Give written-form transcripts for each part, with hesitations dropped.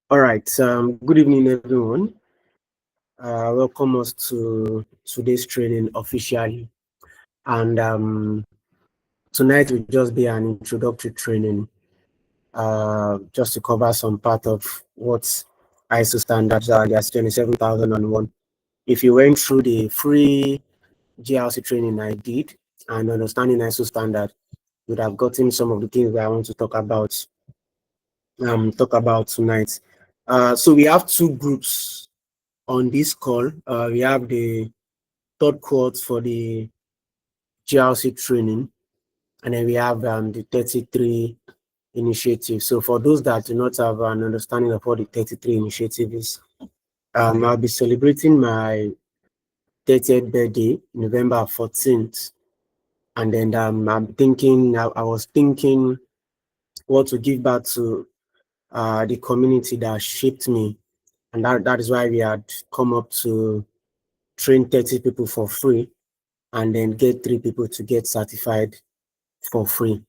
All right. Good evening, everyone. Welcome us to today's training officially. And tonight will just be an introductory training, just to cover some part of what ISO standards are. There's 27001. If you went through the free GRC training I did and understanding ISO standard, you would have gotten some of the things that I want to talk about tonight. So we have two groups on this call. We have the third cohort for the GRC training, and then we have the 33 initiative. So for those that do not have an understanding of what the 33 initiative is, I'll be celebrating my 30th birthday, November 14th. And then I was thinking what to give back to the community that shaped me. And that is why we had come up to train 30 people for free and then get 3 people to get certified for free.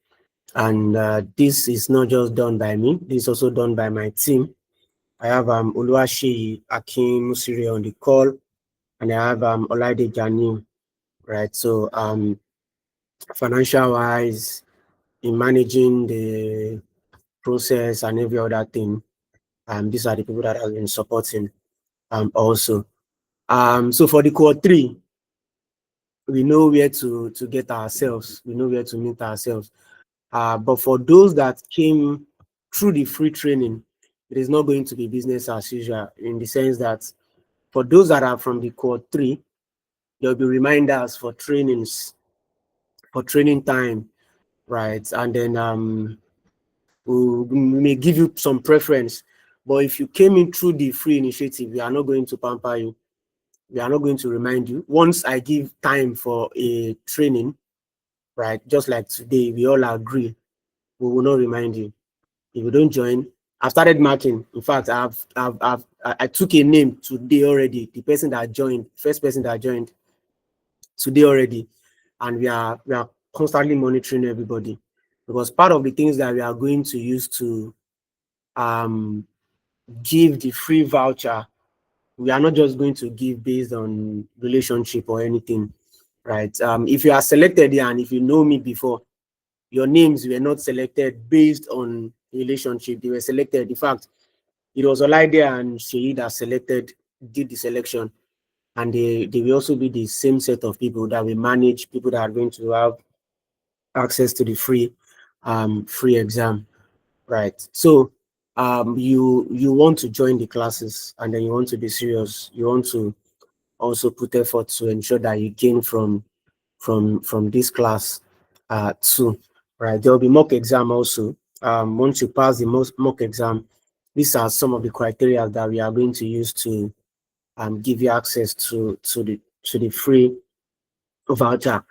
And this is not just done by me, this is also done by my team. I have Oluwaseyi Akin Musiri on the call, and I have Olaide Jani, right? So financial wise, in managing the process and every other thing, these are the people that have been supporting also. So for the core 3, we know where to get ourselves, we know where to meet ourselves. But for those that came through the free training, it is not going to be business as usual, in the sense that for those that are from the core 3, there will be reminders for trainings, for training time, right? And then we may give you some preference. But if you came in through the free initiative, we are not going to pamper you. We are not going to remind you. Once I give time for a training, right, just like today, we all agree, we will not remind you. If you don't join, I've started marking. In fact, I took a name today already. The person that joined, first person that joined today already, and we are constantly monitoring everybody, because part of the things that we are going to use to give the free voucher, we are not just going to give based on relationship or anything, right? If you are selected here and if you know me before, your names were not selected based on relationship. They were selected. In fact, it was Olaide and Sheyi that did the selection. And they will also be the same set of people that we manage, people that are going to have access to the free exam, right? So you want to join the classes, and then you want to be serious. You want to also put effort to ensure that you gain from this class too, right? There will be mock exam also. Once you pass the mock exam, these are some of the criteria that we are going to use to give you access to the free voucher.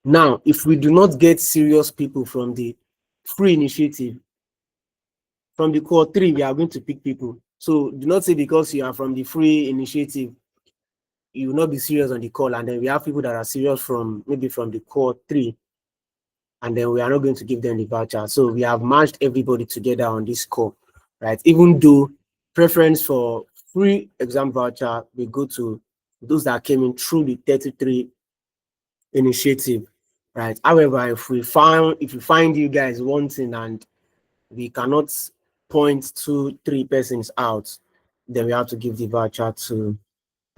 Now, if we do not get serious people from the free initiative, from the core 3, we are going to pick people. So do not say because you are from the free initiative, you will not be serious on the call, and then we have people that are serious from maybe from the core 3, and then we are not going to give them the voucher. So we have merged everybody together on this call, right? Even though preference for free exam voucher will go to those that came in through the 33 initiative, right? However, if you find you guys wanting and we cannot point 2-3 persons out, then we have to give the voucher to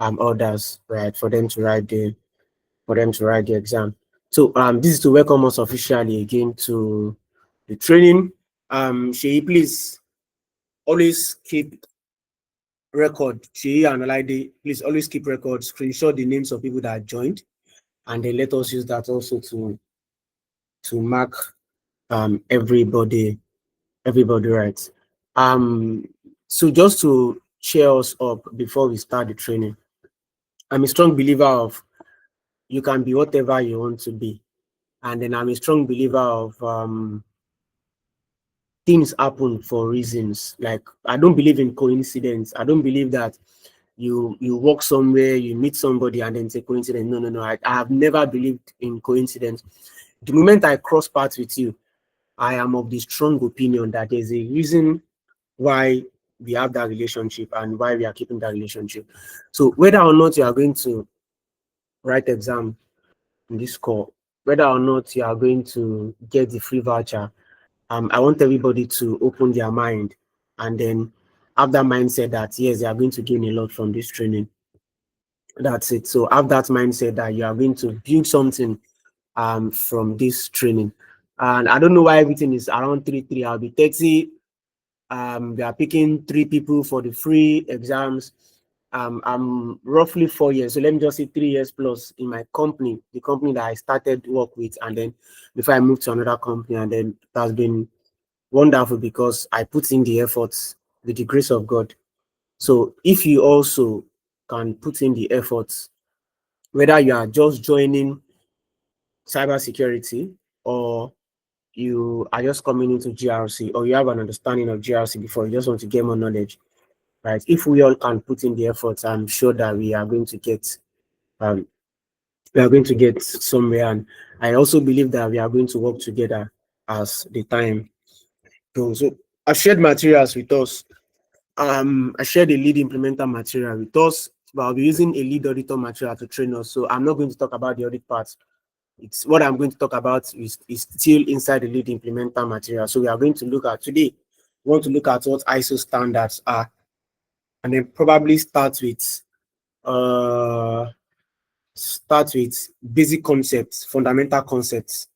others, right, for them to write the exam. So this is to welcome us officially again to the training. Sheyi, please always keep record. Sheyi and Olaide, please always keep record, screenshot the names of people that joined, and then let us use that also to mark everybody right. So just to cheer us up before we start the training, I'm a strong believer of you can be whatever you want to be. And then I'm a strong believer of things happen for reasons. Like, I don't believe in coincidence. I don't believe that you walk somewhere, you meet somebody, and then it's a coincidence. No. I have never believed in coincidence. The moment I cross paths with you, I am of the strong opinion that there's a reason why we have that relationship and why we are keeping that relationship. So whether or not you are going to write exam in this call, whether or not you are going to get the free voucher, I want everybody to open their mind and then have that mindset that yes, they are going to gain a lot from this training. That's it. So have that mindset that you are going to build something from this training. And I don't know why everything is around 3. I'll be 30. They are picking 3 people for the free exams. I'm roughly 4 years, so let me just say 3 years plus in my company, the company that I started work with, and then before I moved to another company, and then it has been wonderful because I put in the efforts with the grace of God. So if you also can put in the efforts, whether you are just joining cybersecurity or you are just coming into GRC or you have an understanding of GRC before, you just want to get more knowledge, right? If we all can put in the efforts, I'm sure that we are going to get somewhere. And I also believe that we are going to work together as the time goes. So I've shared materials with us. I shared a lead implementer material with us, but I'll be using a lead auditor material to train us. So I'm not going to talk about the audit part. It's what I'm going to talk about is still inside the lead implementer material. So we are going to look at today, we want to look at what ISO standards are, and then probably start with basic concepts, fundamental concepts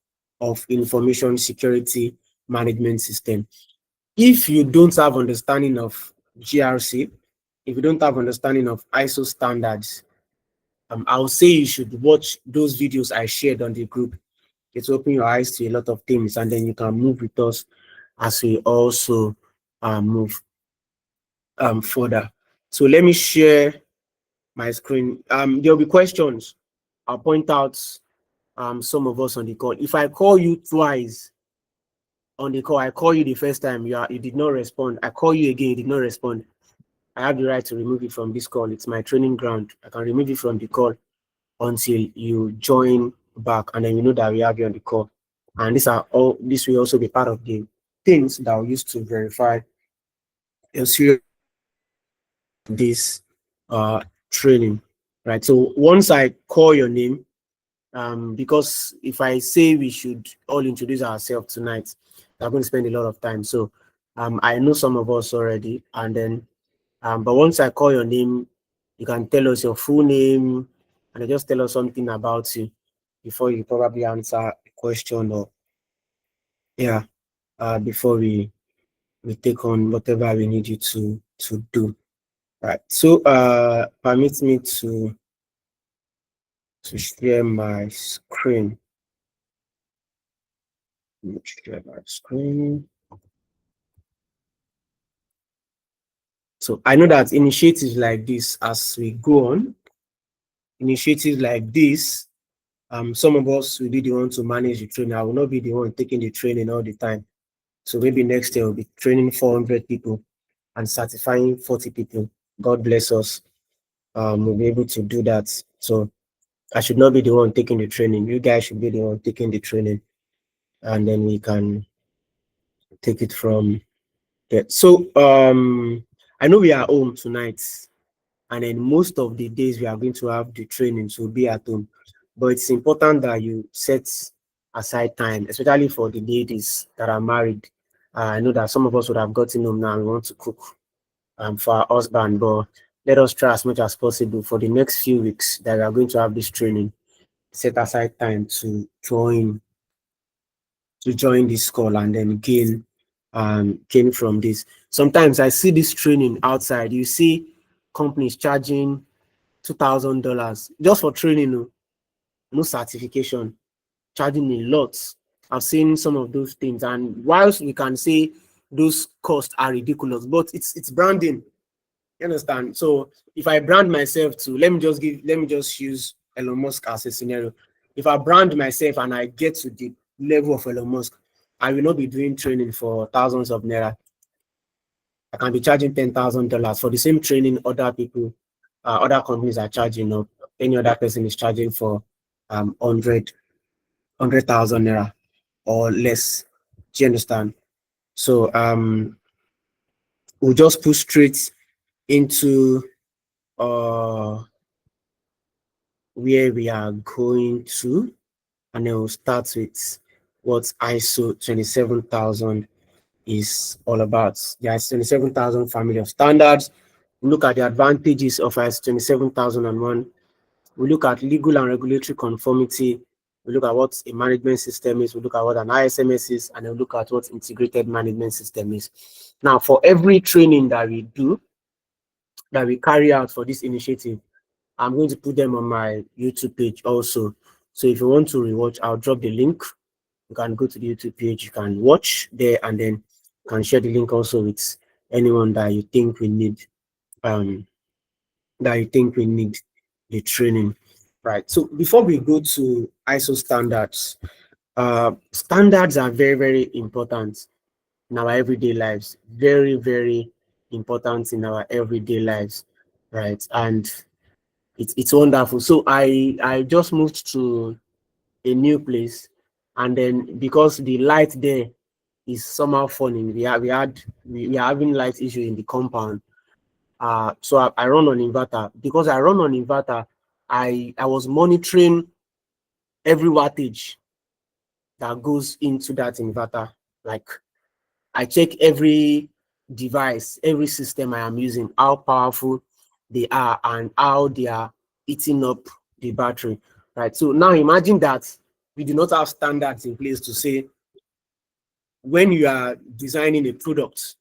of information security management system. If you don't have understanding of GRC, if you don't have understanding of ISO standards, I would say you should watch those videos I shared on the group. It's open your eyes to a lot of things, and then you can move with us as we also move further. So let me share my screen. There'll be questions. I'll point out some of us on the call. If I call you twice on the call, I call you the first time, you did not respond. I call you again, you did not respond. I have the right to remove it from this call. It's my training ground. I can remove it from the call until you join back, and then you know that we have you on the call. And this will also be part of the things that we use to verify this training, right? So once I call your name, because if I say we should all introduce ourselves tonight, I'm going to spend a lot of time. So I know some of us already, and then but once I call your name, you can tell us your full name and just tell us something about you before you probably answer a question, or before we take on whatever we need you to do. Right. So permit me to share my screen. Share my screen. So I know that initiatives like this, as we go on, initiatives like this, some of us will be the one to manage the training. I will not be the one taking the training all the time. So maybe next year we'll be training 400 people and certifying 40 people. God bless us. We'll be able to do that. So I should not be the one taking the training. You guys should be the one taking the training, and then we can take it from there. So I know we are home tonight, and then most of the days we are going to have the trainings will be at home. But it's important that you set aside time, especially for the ladies that are married. I know that some of us would have gotten home now and want to cook for our husband, but let us try as much as possible for the next few weeks that we are going to have this training. Set aside time to join this call and then gain from this. Sometimes I see this training outside. You see companies charging $2,000 just for training, no certification, charging a lot. I've seen some of those things, and whilst we can say those costs are ridiculous, but it's branding. You understand? So if I brand myself to, let me just use Elon Musk as a scenario. If I brand myself and I get to the level of Elon Musk, I will not be doing training for thousands of naira. I can be charging $10,000 for the same training other companies are charging, or any other person is charging for 100,000 naira or less. Do you understand? So we'll just push straight into where we are going to, and then we'll start with what ISO 27000 is all about. The ISO 27000 family of standards. We look at the advantages of ISO 27001. We look at legal and regulatory conformity. We look at what a management system is. We look at what an ISMS is, and then we look at what integrated management system is. Now, for every training that we do, that we carry out for this initiative, I'm going to put them on my YouTube page also. So if you want to rewatch, I'll drop the link. You can go to the YouTube page, you can watch there, and then you can share the link also with anyone that you think we need the training. Right. So before we go to ISO standards, standards are very, very important in our everyday lives. Very, very important in our everyday lives. Right. And it's wonderful. So I just moved to a new place, and then because the light there is somehow funny, we are having light issue in the compound. So I run on inverter. Because I run on inverter, I was monitoring every wattage that goes into that inverter. Like, I check every device, every system I am using, how powerful they are and how they are eating up the battery, right? So now imagine that we do not have standards in place to say when you are designing a product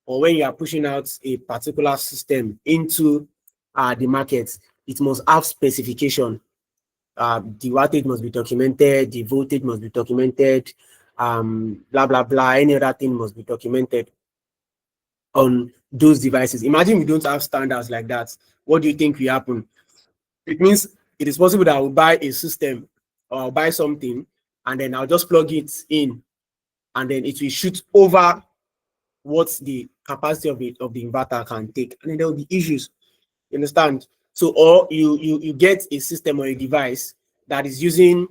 or when you are pushing out a particular system into the market, it must have specification. The wattage must be documented, the voltage must be documented, blah, blah, blah, any other thing must be documented on those devices. Imagine we don't have standards like that. What do you think will happen? It means it is possible that I will buy a system or I'll buy something and then I'll just plug it in and then it will shoot over what the capacity of the inverter can take. And then there will be issues. You understand? So, or you get a system or a device that is using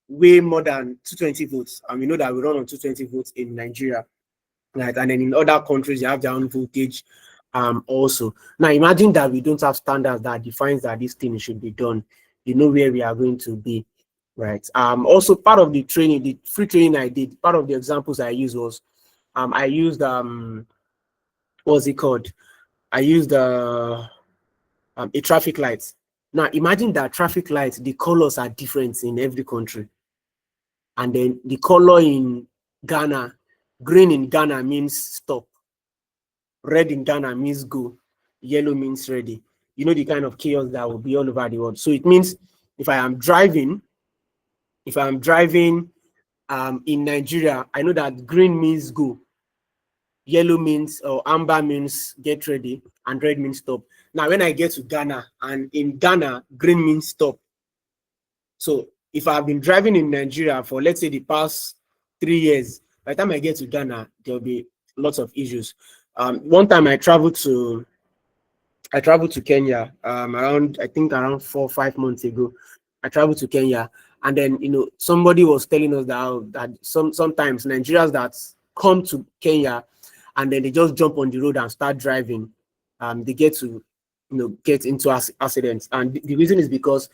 way more than 220 volts. And we know that we run on 220 volts in Nigeria. Right? And then in other countries, they have their own voltage also. Now, imagine that we don't have standards that defines that this thing should be done. You know where we are going to be, right? Also, part of the training, the free training I did, part of the examples I used was, I used, what's it called? I used a traffic light. Now, imagine that traffic lights, the colors are different in every country. And then the color in Ghana, green in Ghana means stop. Red in Ghana means go. Yellow means ready. You know the kind of chaos that will be all over the world. So it means if I am driving in Nigeria, I know that green means go. Yellow means, or amber means get ready, and red means stop. Now, when I get to Ghana, and in Ghana, green means stop. So if I've been driving in Nigeria for, let's say, the past 3 years, by the time I get to Ghana, there'll be lots of issues. One time I traveled to Kenya around 4 or 5 months ago. I traveled to Kenya, and then somebody was telling us that sometimes Nigerians that come to Kenya and then they just jump on the road and start driving, they get to get into accidents. And the reason is because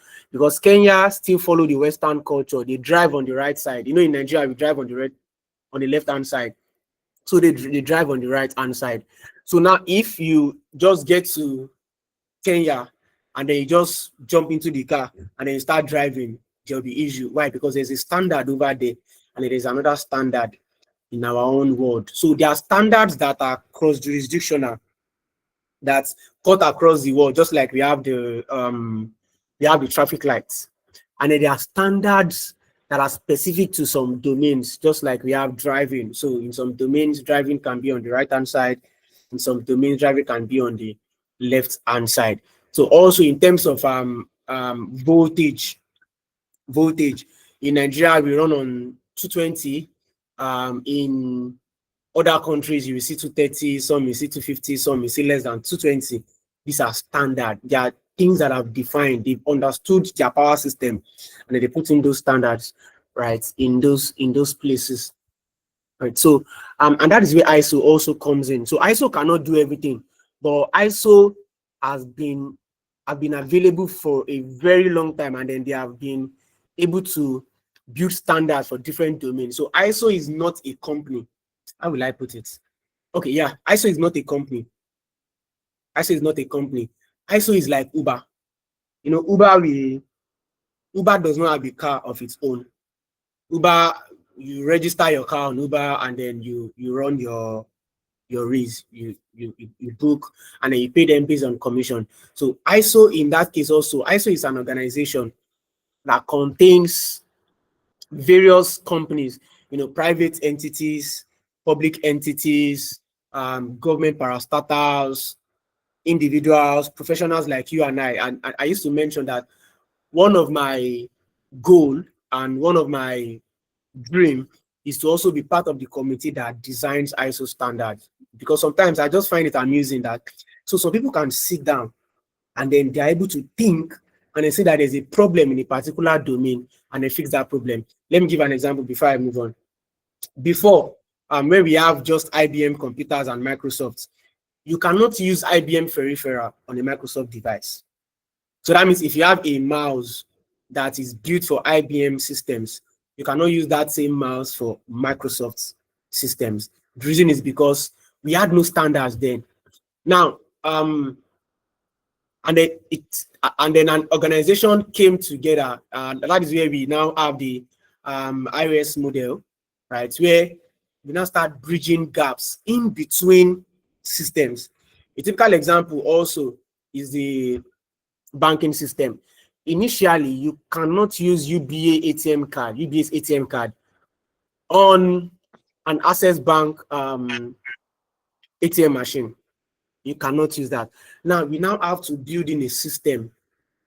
Kenya still follow the Western culture. They drive on the right side. In Nigeria we drive on the left hand side. So they drive on the right hand side. So now if you just get to Kenya and then you just jump into the car and then you start driving, there'll be issue. Why? Because there's a standard over there and there is another standard in our own world. So there are standards that are cross-jurisdictional, that cut across the world, just like we have the traffic lights. And then there are standards that are specific to some domains, just like we have driving. So in some domains, driving can be on the right-hand side. In some domains, driving can be on the left-hand side. So also in terms of voltage, in Nigeria, we run on 220. In other countries, you will see 230, some you see 250, some you see less than 220. These are standard. They are things that have defined, they've understood their power system, and they put in those standards, right, in those places. Right. So and that is where ISO also comes in. So ISO cannot do everything, but ISO has been available for a very long time, and then they have been able to build standards for different domains. So ISO is not a company. How will I put it? Okay, yeah, ISO is not a company. ISO is not a company. ISO is like Uber. You know, Uber does not have a car of its own. Uber, you register your car on Uber, and then you run your raise, you book, and then you pay them based on commission. So ISO in that case also, ISO is an organization that contains various companies, you know, private entities, public entities, government parastatals, individuals, professionals like you and I. And I used to mention that one of my goal and one of my dream is to also be part of the committee that designs ISO standards, because sometimes I just find it amusing that so some people can sit down and then they're able to think and they say that there's a problem in a particular domain and they fix that problem. Let me give an example before I move on. Before, when we have just IBM computers and Microsoft, you cannot use IBM peripheral on a Microsoft device. So that means if you have a mouse that is built for IBM systems, you cannot use that same mouse for Microsoft systems. The reason is because we had no standards then. Now, and then an organization came together, and that is where we now have the iOS model, right? Where we now start bridging gaps in between systems. A typical example also is the banking system. Initially, you cannot use UBA's ATM card on an Access Bank ATM machine. You cannot use that. Now, we now have to build in a system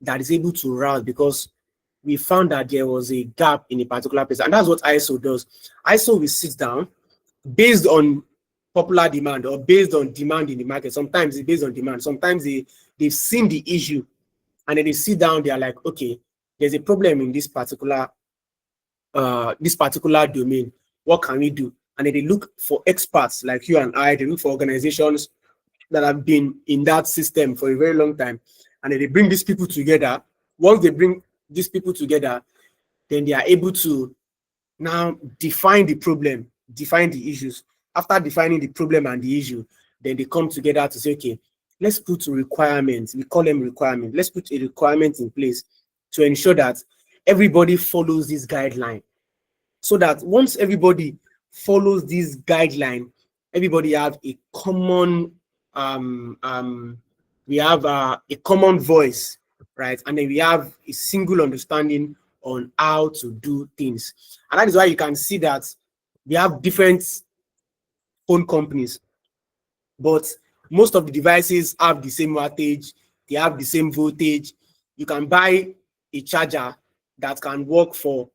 that is able to route, because we found that there was a gap in a particular place. And that's what ISO does. ISO will sit down based on popular demand or based on demand in the market. Sometimes it's based on demand. Sometimes they've seen the issue and then they sit down, they are like, okay, there's a problem in this particular domain. What can we do? And then they look for experts like you and I, they look for organizations that have been in that system for a very long time. And then they bring these people together. Once they bring these people together, then they are able to now define the problem, define the issues. After defining the problem and the issue, then they come together to say, okay, let's put requirements. We call them requirements. Let's put a requirement in place to ensure that everybody follows this guideline. So that once everybody follows this guideline, everybody have a common we have a common voice, right? And then we have a single understanding on how to do things. And that is why you can see that we have different phone companies, but most of the devices have the same wattage, they have the same voltage. You can buy a charger that can work for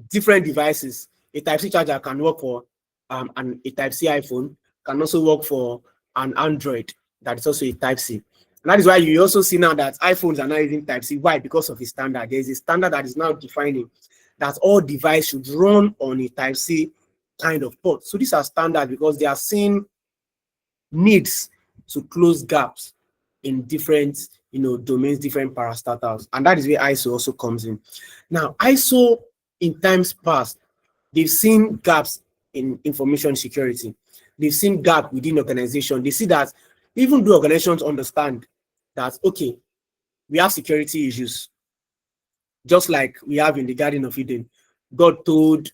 different devices. A Type-C charger can work for a Type-C iPhone, can also work for an Android that is also a Type-C. And that is why you also see now that iPhones are now using Type-C. Why? Because of a standard. There is a standard that is now defining that all devices should run on a Type-C kind of port. So these are standard because they are seeing needs to close gaps in different domains, different parastatals. And that is where ISO also comes in. Now, ISO in times past, they've seen gaps in information security. They've seen gap within organization. They see that even though organizations understand that, okay, we have security issues, just like we have in the Garden of Eden. God told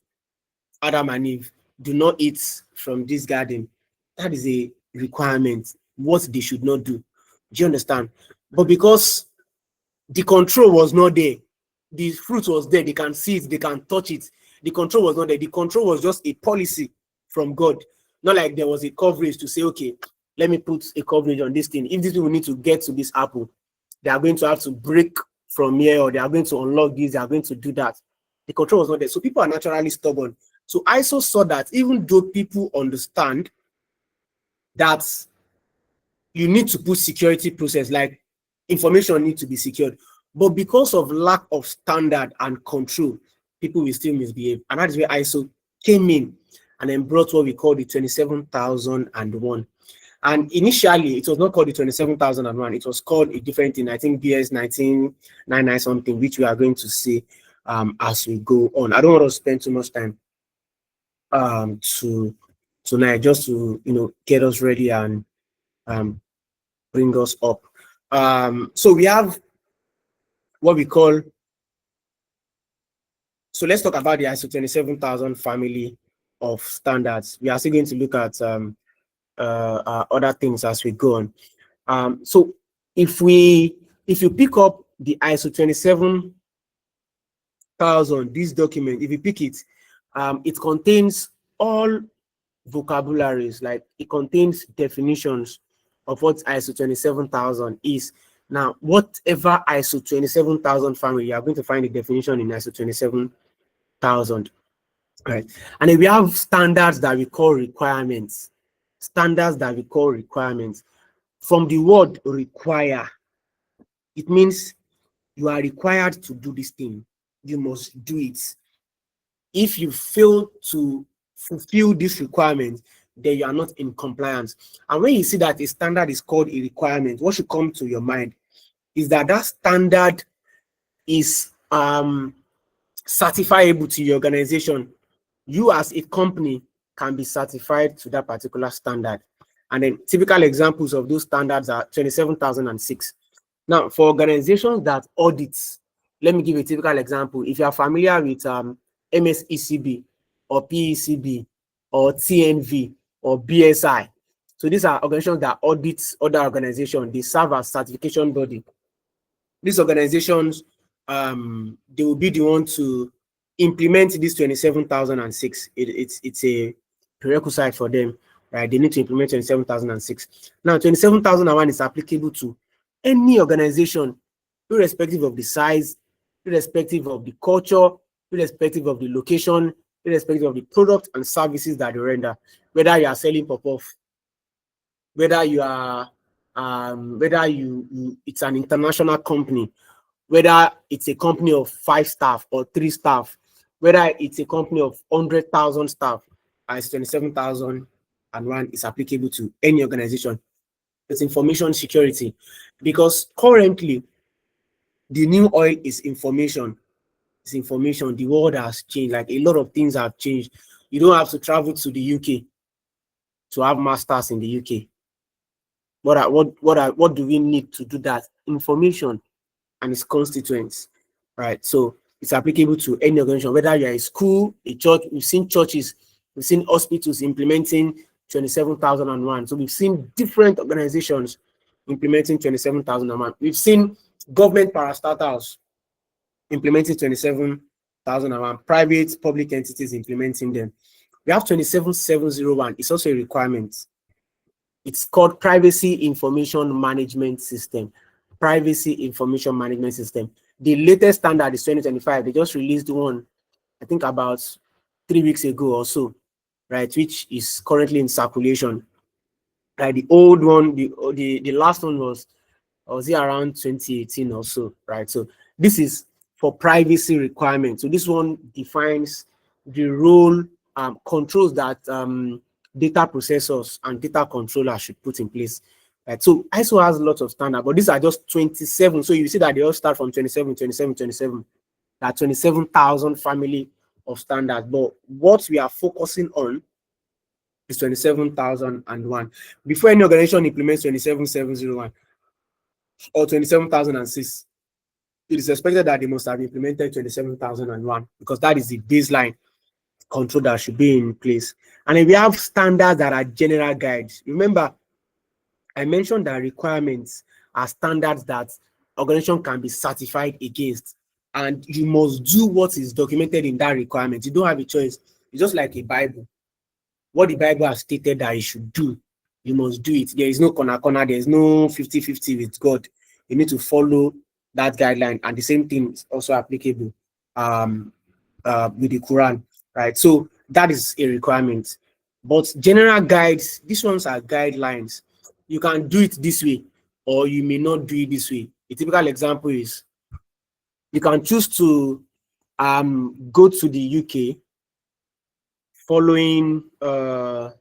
Adam and Eve, do not eat from this garden. That is a requirement, what they should not do. Do you understand? But because the control was not there, the fruit was there, they can see it, they can touch it. The control was not there. The control was just a policy from God. Not like there was a coverage to say, okay, let me put a coverage on this thing. If these people need to get to this apple, they are going to have to break from here, or they are going to unlock this, they are going to do that. The control was not there. So people are naturally stubborn. So ISO saw that even though people understand that you need to put security process, like information need to be secured, but because of lack of standard and control, people will still misbehave. And that is where ISO came in and then brought what we call the 27,001. And initially, it was not called the 27,001. It was called a different thing. I think BS 1999 something, which we are going to see as we go on. I don't want to spend too much time tonight, just to get us ready and bring us up. So we have what we call. So let's talk about the ISO 27000 family of standards. We are still going to look at other things as we go on. So if you pick up the ISO 27000, this document, if you pick it, it contains all vocabularies, like it contains definitions of what ISO 27000 is. Now, whatever ISO 27000 family, you are going to find the definition in ISO 27000. Right. And then we have standards that we call requirements. Standards that we call requirements. From the word require, it means you are required to do this thing. You must do it. If you fail to fulfill this requirement, then you are not in compliance. And when you see that a standard is called a requirement, what should come to your mind is that that standard is certifiable to your organization. You as a company can be certified to that particular standard. And then typical examples of those standards are 27006. Now, for organizations that audits, let me give a typical example. If you are familiar with MSECB or PECB or TNV or BSI, so these are organizations that audit other organizations. They serve as certification body. These organizations, they will be the one to implement this 27006. It's a prerequisite for them, right? They need to implement 27006. Now, 27001 is applicable to any organization, irrespective of the size, irrespective of the culture, irrespective of the location, irrespective of the product and services that they render. Whether you are selling pop-off, whether you are it's an international company, whether it's a company of 5 staff or 3 staff, whether it's a company of 100,000 staff, ISO 27001 is applicable to any organization. It's information security, because currently the new oil is information. It's information. The world has changed. Like, a lot of things have changed. You don't have to travel to the UK to have masters in the UK. What do we need to do that? Information and its constituents, right? So it's applicable to any organization, whether you're a school, a church. We've seen churches, we've seen hospitals implementing 27001. So we've seen different organizations implementing 27001. We've seen government parastatals implementing 27001, private public entities implementing them. We have 27701. It's also a requirement. It's called Privacy Information Management System. Privacy Information Management System. The latest standard is 2025. They just released one, I think about 3 weeks ago or so, right, which is currently in circulation. Right, the old one, the last one was it around 2018 or so, right? So this is for privacy requirements. So this one defines the role, controls that data processors and data controllers should put in place. Right. So ISO has lots of standards, but these are just 27. So you see that they all start from 27, 27, 27. That 27,000 family of standards. But what we are focusing on is 27,001. Before any organization implements 27701 or 27,006, it is expected that they must have implemented 27,001, because that is the baseline control that should be in place. And then we have standards that are general guides. Remember, I mentioned that requirements are standards that organization can be certified against, and you must do what is documented in that requirement. You don't have a choice. It's just like a Bible. What the Bible has stated that you should do, you must do it. There is no corner, there is no 50-50 with God. You need to follow that guideline, and the same thing is also applicable with the Quran, right? So that is a requirement. But general guides, these ones are guidelines. You can do it this way, or you may not do it this way. A typical example is you can choose to go to the UK following a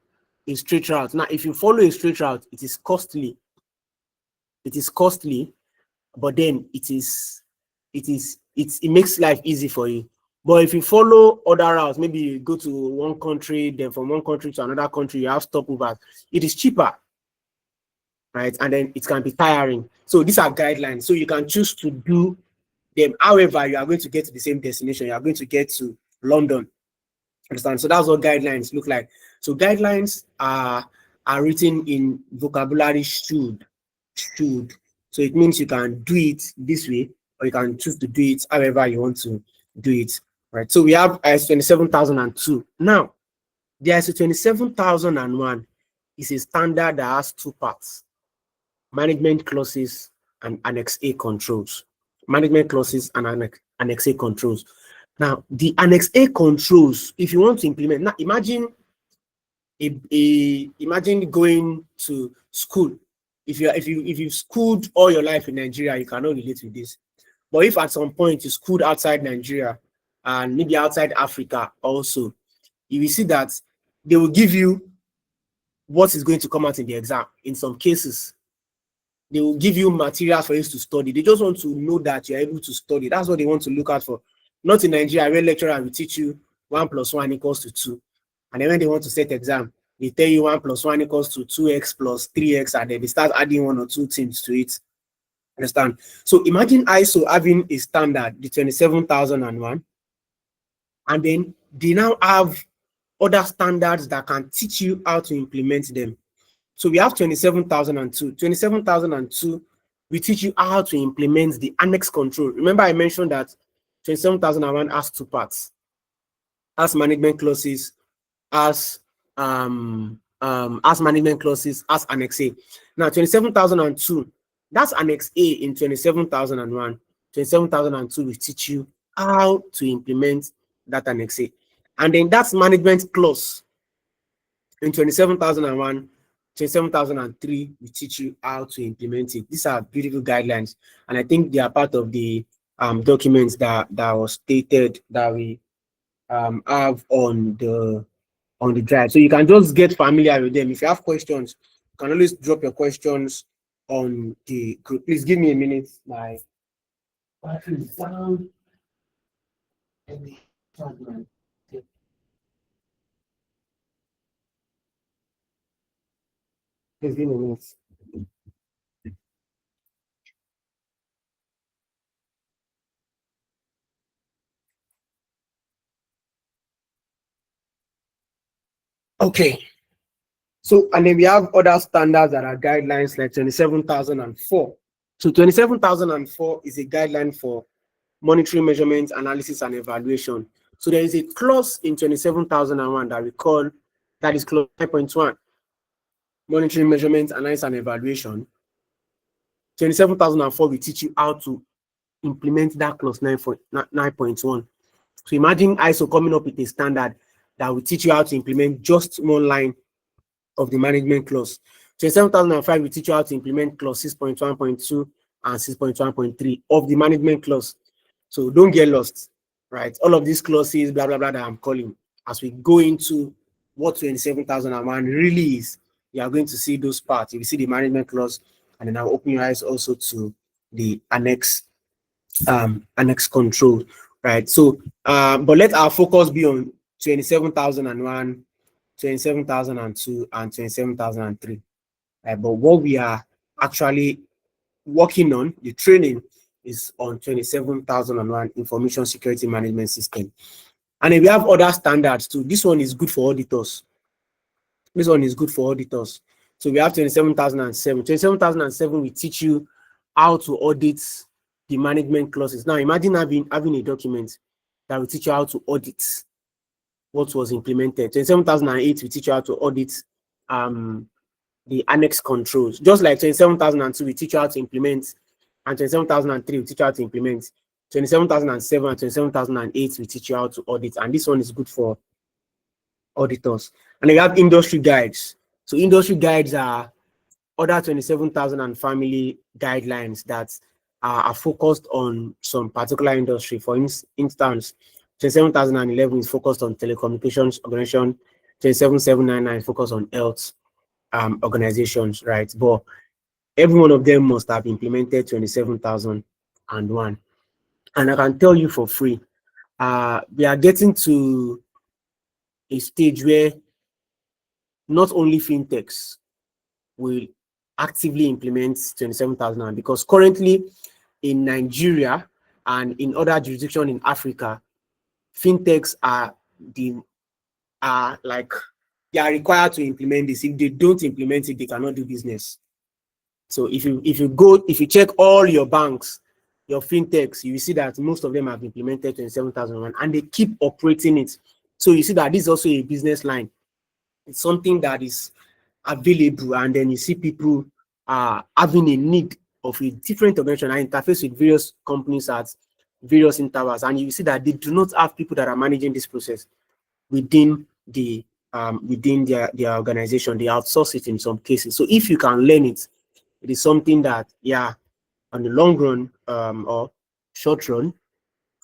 straight route. Now, if you follow a straight route, it is costly. It is costly, but then it makes life easy for you. But if you follow other routes, maybe you go to one country, then from one country to another country, you have stopovers, it is cheaper, right? And then it can be tiring. So these are guidelines. So you can choose to do them. However, you are going to get to the same destination. You are going to get to London. Understand? So that's what guidelines look like. So guidelines are written in vocabulary should. So it means you can do it this way, or you can choose to do it however you want to do it. Right. So we have ISO 27002. Now, the ISO 27001 is a standard that has two parts: management clauses and Annex A controls. Management clauses and Annex A controls. Now, the Annex A controls, if you want to implement, now imagine imagine going to school. If you've schooled all your life in Nigeria, you cannot relate with this. But if at some point you schooled outside Nigeria and maybe outside Africa also, you will see that they will give you what is going to come out in the exam. In some cases, they will give you materials for you to study. They just want to know that you're able to study. That's what they want to look out for. Not in Nigeria, where lecturer will teach you 1 + 1 = 2. And then when they want to set exam, they tell you 1 + 1 = 2x plus 3x, and then they start adding 1 or 2 things to it. Understand? So imagine ISO having a standard, the 27001, and then they now have other standards that can teach you how to implement them. So we have 27002. 27002 will teach you how to implement the annex control. Remember I mentioned that 27001 has two parts: as management clauses, as management clauses, as Annex A. Now 27002, that's Annex A in 27001. 27002 will teach you how to implement that Annex A. And then that's management clause in 27001. 27003 will teach you how to implement it. These are beautiful guidelines, and I think they are part of the documents that was stated that we have on the drive. So you can just get familiar with them. If you have questions, you can always drop your questions on the group. Please give me a minute. My battery is down. Please give me a minute. Okay. So, and then we have other standards that are guidelines like 27004. So 27004 is a guideline for monitoring, measurement, analysis, and evaluation. So there is a clause in 27001 that we call, that is clause 9.1, monitoring, measurement, analysis, and evaluation. 27004 will teach you how to implement that clause 9.1. So imagine ISO coming up with a standard that will teach you how to implement just one line of the management clause. 27005 will teach you how to implement clause 6.1.2 and 6.1.3 of the management clause. So don't get lost, right? All of these clauses, blah, blah, blah, that I'm calling, as we go into what 27001 really is, you are going to see those parts. You will see the management clause, and then I'll open your eyes also to the annex control, right? So, but let our focus be on 27001, 27002, and 27003. Right? But what we are actually working on, the training, is on 27001 Information Security Management System. And then we have other standards too. This one is good for auditors. This one is good for auditors. So we have 27007. 27007 will teach you how to audit the management clauses. Now imagine having a document that will teach you how to audit what was implemented. 27008 will teach you how to audit the annex controls. Just like 27002 will teach you how to implement, and 27003 will teach you how to implement. 27007 and 27008 will teach you how to audit, and this one is good for auditors. And then we have industry guides. So industry guides are other 27000 family guidelines that are focused on some particular industry. For instance, 27011 is focused on telecommunications organization. 27799 is focused on health organizations, right? But every one of them must have implemented 27001. And I can tell you for free, we are getting to a stage where not only fintechs will actively implement 27001, because currently in Nigeria and in other jurisdictions in Africa, fintechs are like they are required to implement this. If they don't implement it, they cannot do business. So if you check all your banks, your fintechs, you will see that most of them have implemented 27001 and they keep operating it. So you see that this is also a business line. It's something that is available, and then you see people having a need of a different organization and interface with various companies at various intervals, and you see that they do not have people that are managing this process within their organization. They outsource it in some cases. So if you can learn it, it is something that, yeah, on the long run or short run,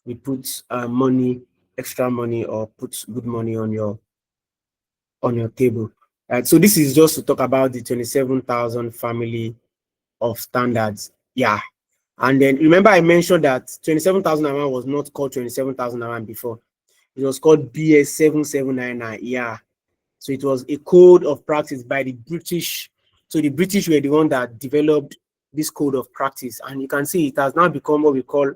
we put money, extra money, or put good money on your table. Right. So this is just to talk about the 27,000 family of standards. Yeah. And then remember I mentioned that 27,001 was not called 27,001 before. It was called BS 7799. Yeah. So it was a code of practice by the British. So the British were the one that developed this code of practice. And you can see it has now become what we call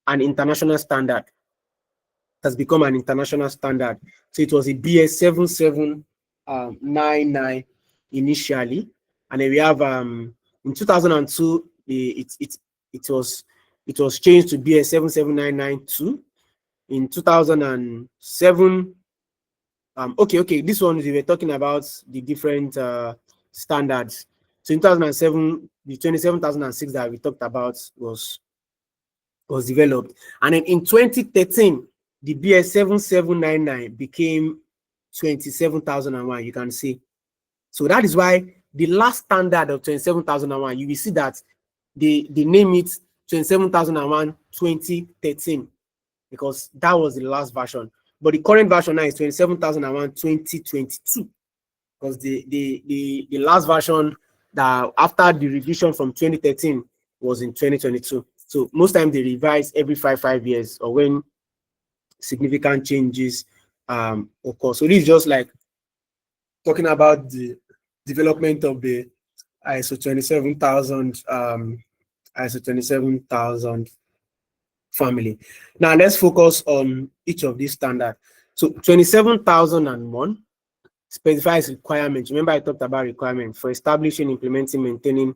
an international standard. It has become an international standard. So it was a BS 7799 initially. And then we have in 2002, it was changed to BS 77992. In 2007, okay, this one we were talking about the different standards. So in 2007, the 27,006 that we talked about was developed, and then in 2013, the BS 7799 became 27,001. You can see. So that is why the last standard of 27,001, you will see that they name it 27,001 2013, because that was the last version. But the current version now is 27,001 2022, because the last version that after the revision from 2013 was in 2022. So most times they revise every five years, or when significant changes occur. So this is just like talking about the development of the ISO 27000 ISO 27000 family. Now let's focus on each of these standards. So 27,001 specifies requirements. Remember I talked about requirements for establishing, implementing, maintaining,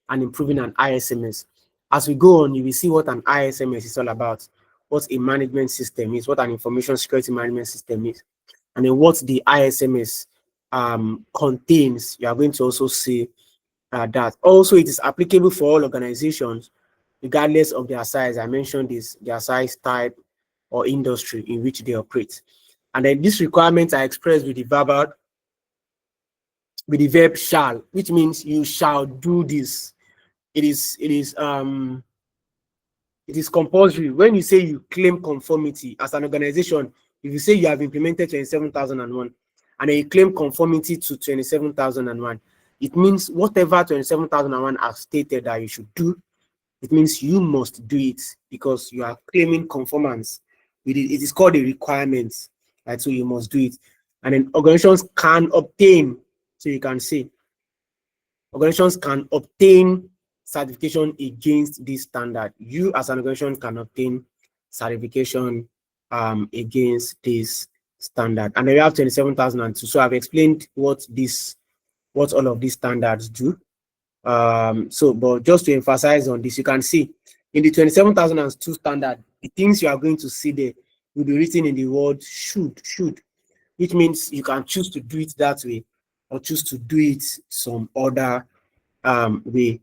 and improving an ISMS. As we go on, you will see what an ISMS is all about, what a management system is, what an information security management system is, and then what the ISMS contains. You are going to also see that. Also, it is applicable for all organizations, regardless of their size. I mentioned this, their size, type, or industry in which they operate. And then these requirements are expressed with the verb shall, which means you shall do this. It is compulsory. When you say you claim conformity as an organization, if you say you have implemented 27,001 and then you claim conformity to 27,001, it means whatever 27,001 has stated that you should do, it means you must do it, because you are claiming conformance with it. It is called a requirement, right? So you must do it. And then organizations can obtain, so you can see, organizations can obtain certification against this standard. You as an organization can obtain certification against this standard. And then we have 27,002. So I've explained what all of these standards do. But just to emphasize on this, you can see in the 27,002 standard, the things you are going to see there will be written in the word should, which means you can choose to do it that way or choose to do it some other way.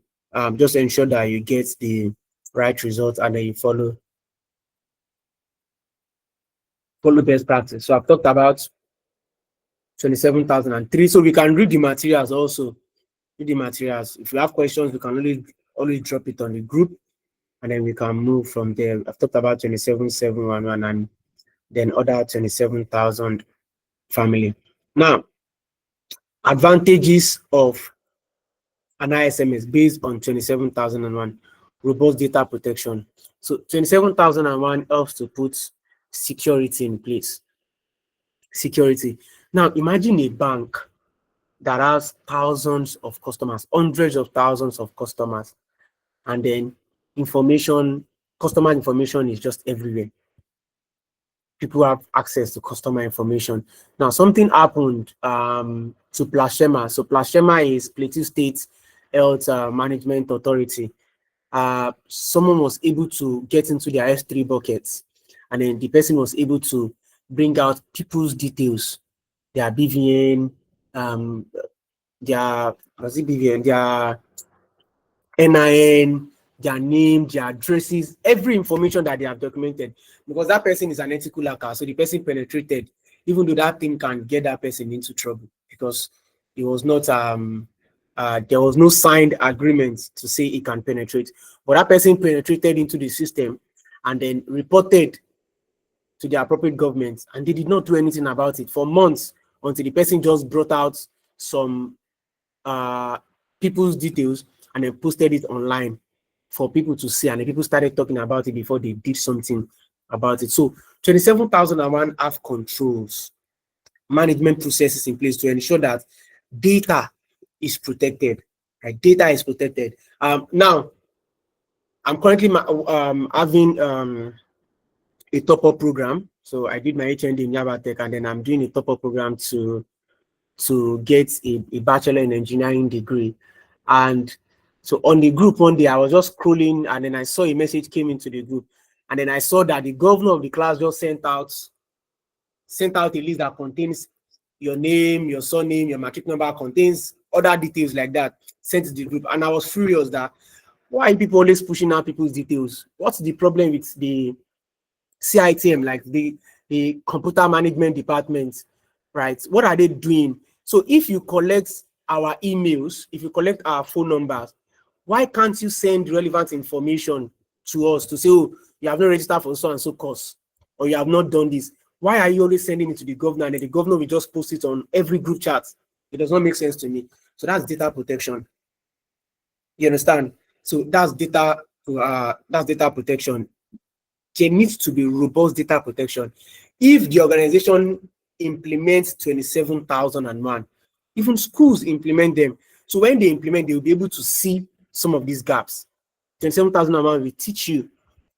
Just ensure that you get the right result and then you follow best practice. So I've talked about 27,003. So we can read the materials also. Read the materials. If you have questions, we can only drop it on the group, and then we can move from there. I've talked about 27,711 and then other 27,000 family. Now, advantages of an ISMS based on 27,001 robust data protection. So 27,001 helps to put security in place. Security. Now, imagine a bank that has thousands of customers, hundreds of thousands of customers, and then customer information is just everywhere. People have access to customer information. Now, something happened to Plashema. So Plashema is Plateau State Health Management Authority. Someone was able to get into their S3 buckets, and then the person was able to bring out people's details, their BVN, their NIN, their name, their addresses, every information that they have documented, because that person is an ethical hacker. So the person penetrated, even though that thing can get that person into trouble, because it was not there was no signed agreement to say it can penetrate. But that person penetrated into the system and then reported to the appropriate government, and they did not do anything about it for months until the person just brought out some people's details and then posted it online for people to see, and then people started talking about it before they did something about it. So 27,001 have controls, management processes in place to ensure that data is protected. Right? Data is protected. Now, I'm currently having a top-up program. So I did my HND in Java Tech, and then I'm doing a top-up program to get a bachelor in engineering degree. And so on the group one day, I was just scrolling, and then I saw a message came into the group, and then I saw that the governor of the class just sent out a list that contains your name, your surname, your matric number, contains other details like that, sent to the group. And I was furious that why are people always pushing out people's details? What's the problem with the CITM, like the computer management department, right? What are they doing? So if you collect our emails, if you collect our phone numbers, why can't you send relevant information to us to say, oh, you have not registered for so and so course, or you have not done this? Why are you always sending it to the governor, and then the governor will just post it on every group chat? It does not make sense to me. So that's data protection. You understand? So that's data protection. There needs to be robust data protection. If the organization implements 27,001, even schools implement them. So when they implement, they will be able to see some of these gaps. 27,001 will teach you,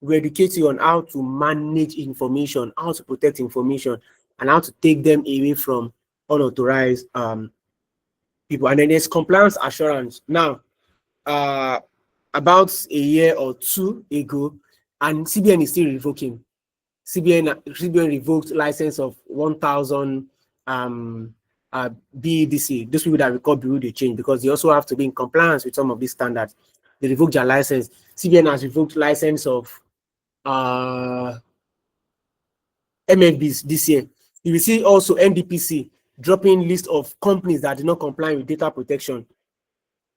will educate you on how to manage information, how to protect information, and how to take them away from unauthorized people. And then there's compliance assurance. Now, about a year or two ago, and CBN is still revoking. CBN revoked license of 1,000 BEDC. Those people that record bureau they change, because they also have to be in compliance with some of these standards. They revoked their license. CBN has revoked license of MFBs this year. You will see also NDPC dropping list of companies that do not comply with data protection.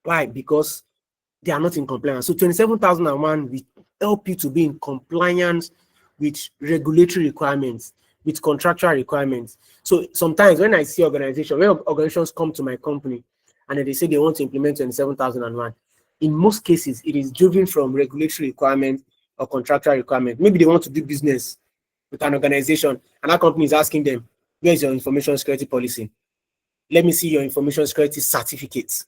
Why? Because they are not in compliance. So 27,001 will help you to be in compliance with regulatory requirements, with contractual requirements. So sometimes when I see organizations come to my company and then they say they want to implement 27,001, in most cases, it is driven from regulatory requirements or contractual requirements. Maybe they want to do business with an organization, and that company is asking them, where is your information security policy? Let me see your information security certificates.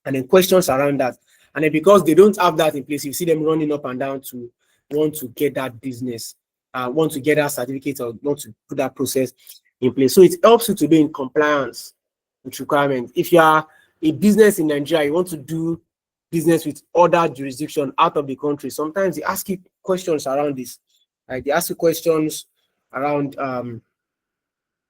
And then questions around that. And then because they don't have that in place, you see them running up and down to want to get that business, want to get that certificate, or want to put that process in place. So it helps you to be in compliance with requirements. If you are a business in Nigeria, you want to do business with other jurisdiction out of the country, sometimes they ask you questions around this. Right? They ask you questions around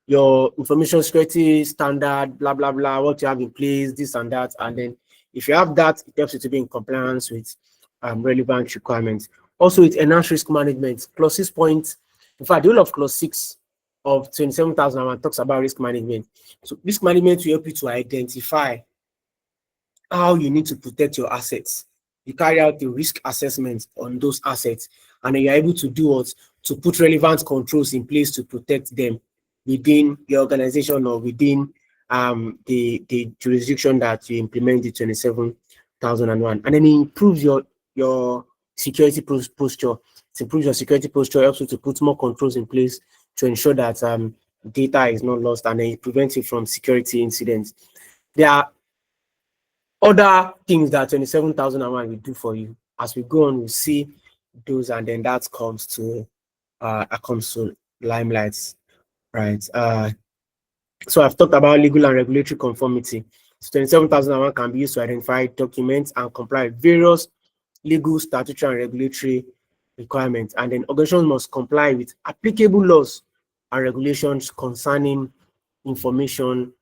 your information security standard, blah, blah, blah, what you have in place, this and that. And then if you have that, it helps you to be in compliance with relevant requirements. Also, it enhances risk management. Clause 6 points. In fact, the whole of clause 6 of 27,001 talks about risk management. So risk management will help you to identify how you need to protect your assets. You carry out the risk assessment on those assets, and then you're able to do what? to put relevant controls in place to protect them within your organization or within the jurisdiction that you implement the 27,001. And then it improves your security posture. It improves your security posture, helps you to put more controls in place to ensure that data is not lost, and then it prevents it from security incidents. There are other things that 27,001 will do for you. As we go on, we'll see those, and then that comes to Limelight, right? So I've talked about legal and regulatory conformity. So 27,001 can be used to identify, documents, and comply with various legal, statutory, and regulatory requirements. And then organizations must comply with applicable laws and regulations concerning information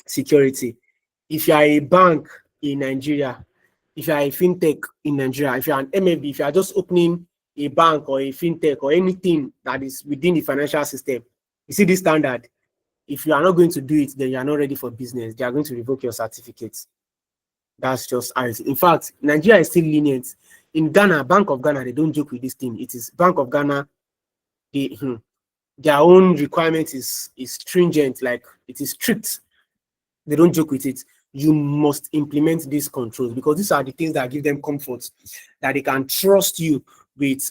security. If you are a bank in Nigeria, if you are a fintech in Nigeria, if you are an MFB, if you are just opening a bank or a fintech or anything that is within the financial system, you see this standard. If you are not going to do it, then you are not ready for business. They are going to revoke your certificates. That's just how it is. In fact, Nigeria is still lenient. In Ghana, Bank of Ghana, they don't joke with this thing. It is Bank of Ghana, their own requirement is stringent, like it is strict. They don't joke with it. You must implement these controls because these are the things that give them comfort, that they can trust you with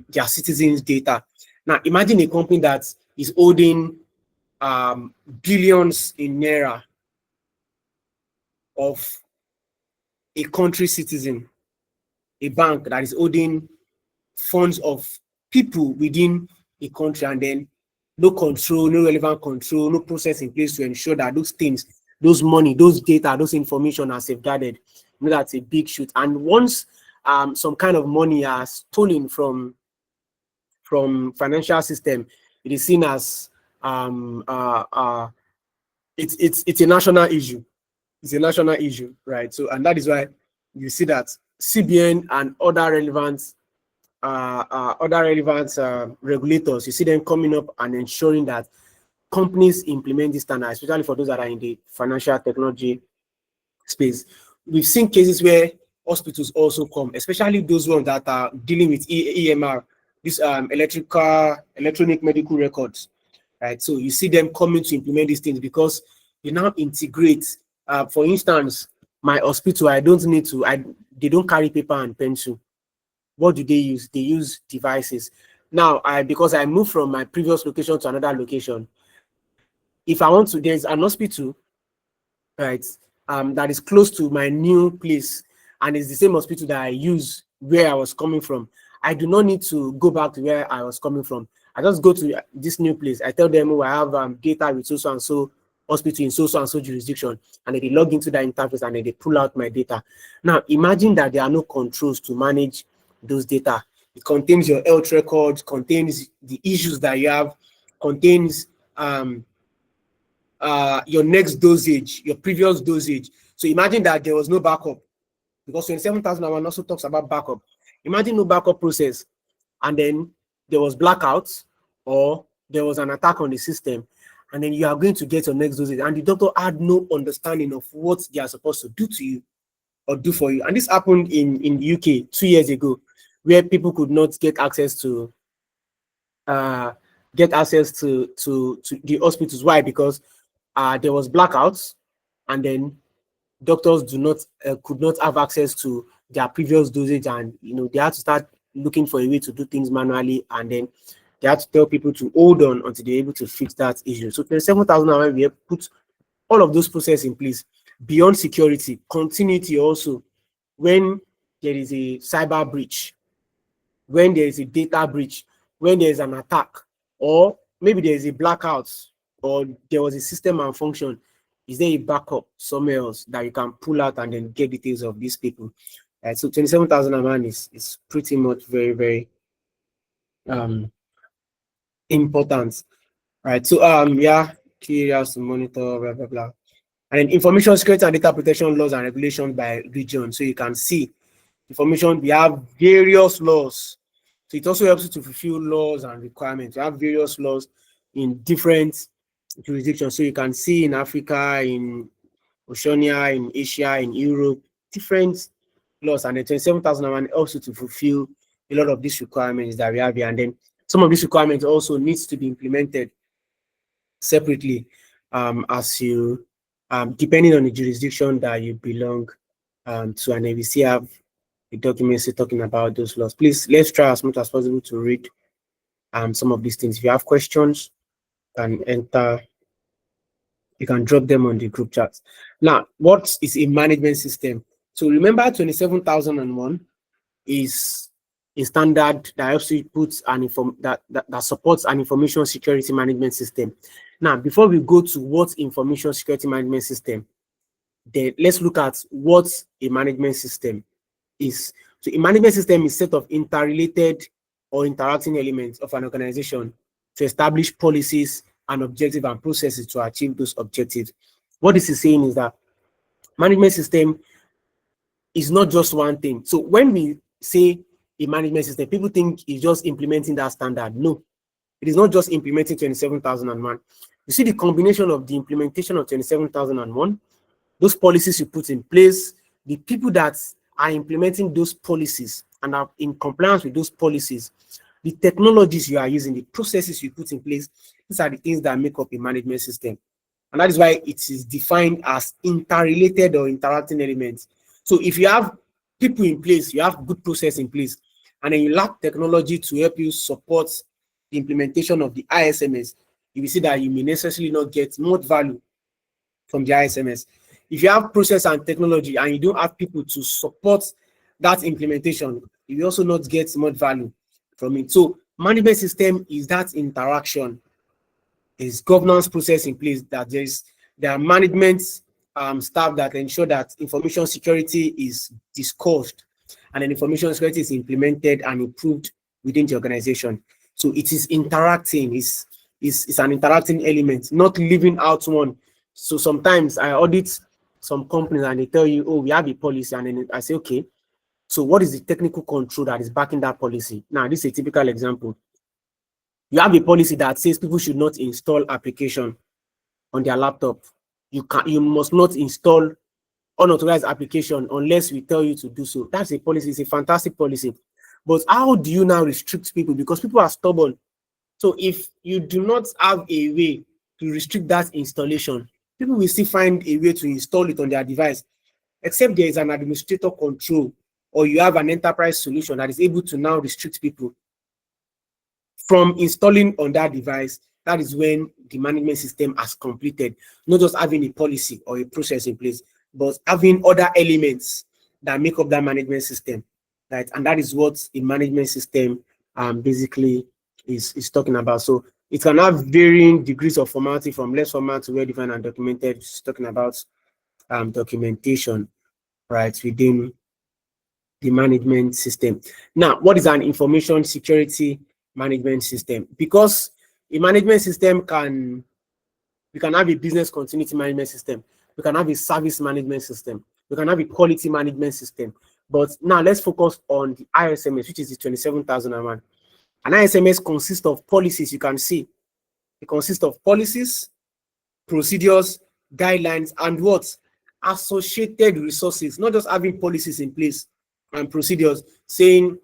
their citizens' data. Now, imagine a company that is holding billions in naira of a country citizen, a bank that is holding funds of people within a country, and then no control, no relevant control, no process in place to ensure that those things, those money, those data, those information are safeguarded. You know, that's a big shoot. And once some kind of money are stolen from financial system, it is seen as it's a national issue. It's a national issue, right? So, and that is why you see that CBN and other relevant regulators, you see them coming up and ensuring that companies implement this standard, especially for those that are in the financial technology space. We've seen cases where hospitals also come, especially those ones that are dealing with EMR, this electronic medical records, right? So you see them coming to implement these things because you now integrate. For instance, my hospital, I don't need to, they don't carry paper and pencil. What do they use? They use devices. Now, because I moved from my previous location to another location, if I want to, there's an hospital, right, that is close to my new place, and it's the same hospital that I use where I was coming from. I do not need to go back to where I was coming from. I just go to this new place. I tell them, oh, I have data with so and so hospital in so and so jurisdiction, and then they log into that interface and then they pull out my data. Now, imagine that there are no controls to manage those data. It contains your health records, contains the issues that you have, contains your next dosage, your previous dosage. So imagine that there was no backup, because 27,001 also talks about backup. Imagine no backup process, and then there was blackouts or there was an attack on the system, and then you are going to get your next dosage, and the doctor had no understanding of what they are supposed to do to you or do for you. And this happened in the UK 2 years ago, where people could not get access to the hospitals. Why? Because there was blackouts, and then doctors could not have access to their previous dosage, and they had to start looking for a way to do things manually, and then they had to tell people to hold on until they're able to fix that issue. So 27,000, we have put all of those processes in place. Beyond security, continuity also. When there is a cyber breach, when there is a data breach, when there is an attack, or maybe there is a blackout, or there was a system malfunction, is there a backup somewhere else that you can pull out and then get details of these people? So 27,001 is pretty much very, very important, right? So key areas to monitor, blah blah blah, and then information security and data protection laws and regulations by region. So you can see information. We have various laws. So it also helps you to fulfill laws and requirements. You have various laws in different jurisdictions. So you can see in Africa, in Oceania, in Asia, in Europe, different laws. And the 27,001 helps you to fulfill a lot of these requirements that we have here. And then Some of these requirements also needs to be implemented separately, as you, depending on the jurisdiction that you belong to, and then we still have the documents talking about those laws. Please, let's try as much as possible to read some of these things. If you have questions, you can drop them on the group chat. Now, what is a management system? So remember 27001 is a standard that helps you put an that supports an information security management system. Now, before we go to what information security management system, then let's look at what a management system is. So a management system is a set of interrelated or interacting elements of an organization to establish policies and objectives and processes to achieve those objectives. What this is saying is that management system is not just one thing. So when we say a management system, people think it's just implementing that standard. No, it is not just implementing 27001. You see the combination of the implementation of 27001, those policies you put in place, the people that are implementing those policies and are in compliance with those policies, the technologies you are using, the processes you put in place, these are the things that make up a management system. And that is why it is defined as interrelated or interacting elements. So if you have people in place, you have good process in place, and then you lack technology to help you support the implementation of the ISMS, you will see that you may necessarily not get much value from the ISMS. If you have process and technology and you don't have people to support that implementation, you will also not get much value from it. So management system is that interaction, is governance process in place, that there are management staff that ensure that information security is discussed and then information security is implemented and improved within the organization. So it is interacting, is an interacting element, not leaving out one. So sometimes I audit some companies and they tell you, oh, we have a policy, and then I say, okay, so what is the technical control that is backing that policy? Now, this is a typical example. You have a policy that says people should not install application on their laptop. You must not install unauthorized application unless we tell you to do so. That's a policy, it's a fantastic policy. But how do you now restrict people? Because people are stubborn. So if you do not have a way to restrict that installation, people will still find a way to install it on their device, except there is an administrator control or you have an enterprise solution that is able to now restrict people from installing on that device. That is when the management system has completed, not just having a policy or a process in place, but having other elements that make up that management system, right? And that is what a management system basically is talking about. So it can have varying degrees of formality, from less formal to well-defined and documented. It's talking about documentation, right, within the management system. Now, what is an information security management system? Because a management system we can have a business continuity management system, we can have a service management system, we can have a quality management system. But now let's focus on the ISMS, which is the 27001. An ISMS consists of policies. You can see it consists of policies, procedures, guidelines, and what? Associated resources. Not just having policies in place and procedures saying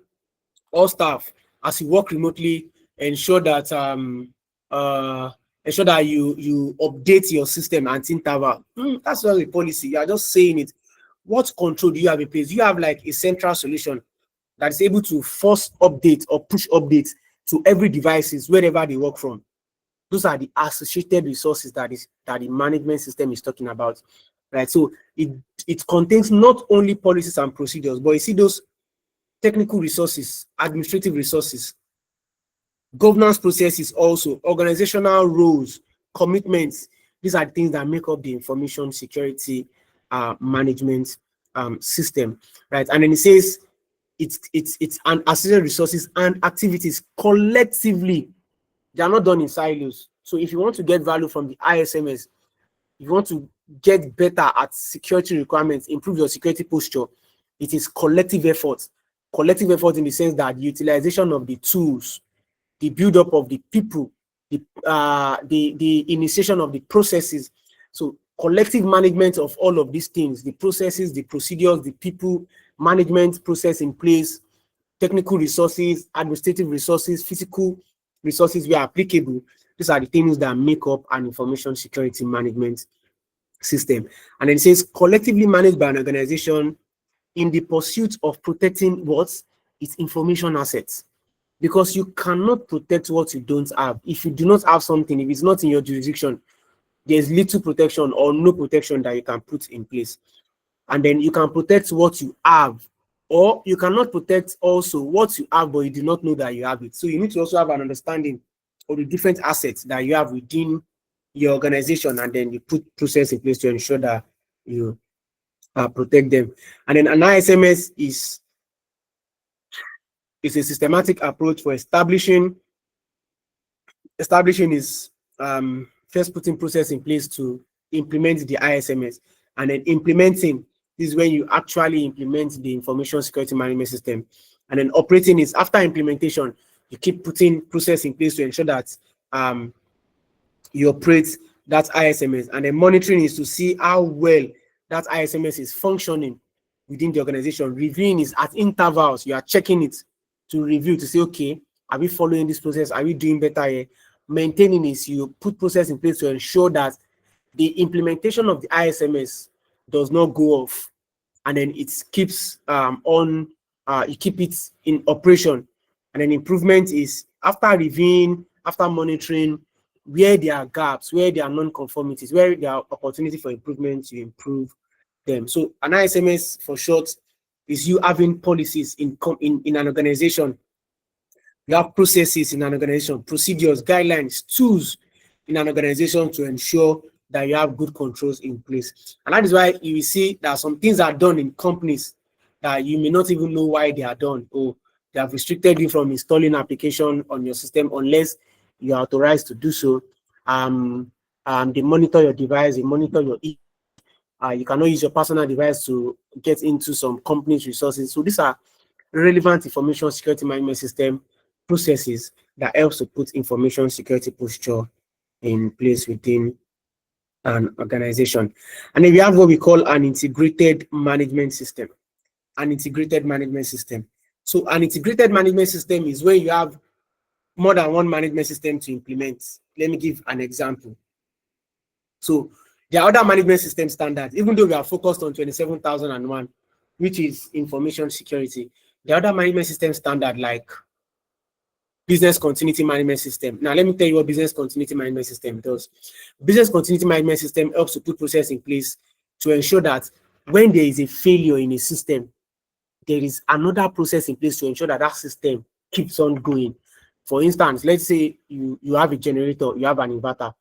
all staff, as you work remotely, ensure that you update your system at interval. That's not a policy. You are just saying it. What control do you have in place? You have like a central solution that is able to force update or push updates to every devices wherever they work from. Those are the associated resources that the management system is talking about, right? So it contains not only policies and procedures, but you see those technical resources, administrative resources, governance processes, also organizational roles, commitments. These are things that make up the information security management system, right? And then it says it's an associated resources and activities collectively. They are not done in silos. So if you want to get value from the ISMS, if you want to get better at security requirements, improve your security posture, it is collective effort. Collective effort in the sense that the utilization of the tools, the build-up of the people, the initiation of the processes. So collective management of all of these things, the processes, the procedures, the people, management process in place, technical resources, administrative resources, physical resources where applicable. These are the things that make up an information security management system. And then it says collectively managed by an organization in the pursuit of protecting what? Its information assets. Because you cannot protect what you don't have. If you do not have something, if it's not in your jurisdiction, there's little protection or no protection that you can put in place. And then you can protect what you have, or you cannot protect also what you have, but you do not know that you have it. So you need to also have an understanding of the different assets that you have within your organization, and then you put process in place to ensure that you protect them. And then an ISMS is a systematic approach for establishing is first putting process in place to implement the ISMS, and then implementing is when you actually implement the information security management system, and then operating is after implementation. You keep putting process in place to ensure that you operate that ISMS, and then monitoring is to see how well that ISMS is functioning within the organization. Reviewing is at intervals. You are checking it to review to say, okay, are we following this process? Are we doing better here? Maintaining is you put process in place to ensure that the implementation of the ISMS does not go off, and then it keeps you keep it in operation. And then improvement is after reviewing, after monitoring, where there are gaps, where there are non-conformities, where there are opportunity for improvement to improve them. So an ISMS for short is you having policies in an organization. You have processes in an organization, procedures, guidelines, tools in an organization to ensure that you have good controls in place. And that is why you will see that some things are done in companies that you may not even know why they are done, or they have restricted you from installing application on your system unless you are authorized to do so. They monitor your device, they monitor your you cannot use your personal device to get into some company's resources. So these are relevant information security management system processes that helps to put information security posture in place within an organization. And then we have what we call an integrated management system. An integrated management system. So an integrated management system is where you have more than one management system to implement. Let me give an example. So there are other management system standards, even though we are focused on 27001, which is information security. The other management system standard like business continuity management system. Now, let me tell you what business continuity management system does. Business continuity management system helps to put process in place to ensure that when there is a failure in a system, there is another process in place to ensure that that system keeps on going. For instance, let's say you have a generator, you have an inverter.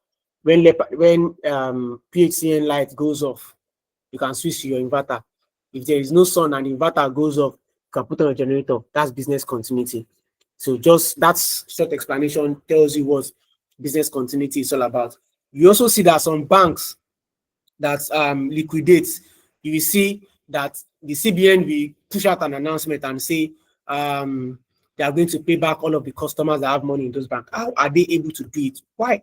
When PHCN light goes off, you can switch to your inverter. If there is no sun and the inverter goes off, you can put on a generator. That's business continuity. So just that short explanation tells you what business continuity is all about. You also see that some banks that liquidate, you will see that the CBN will push out an announcement and say they are going to pay back all of the customers that have money in those banks. How are they able to do it? Why?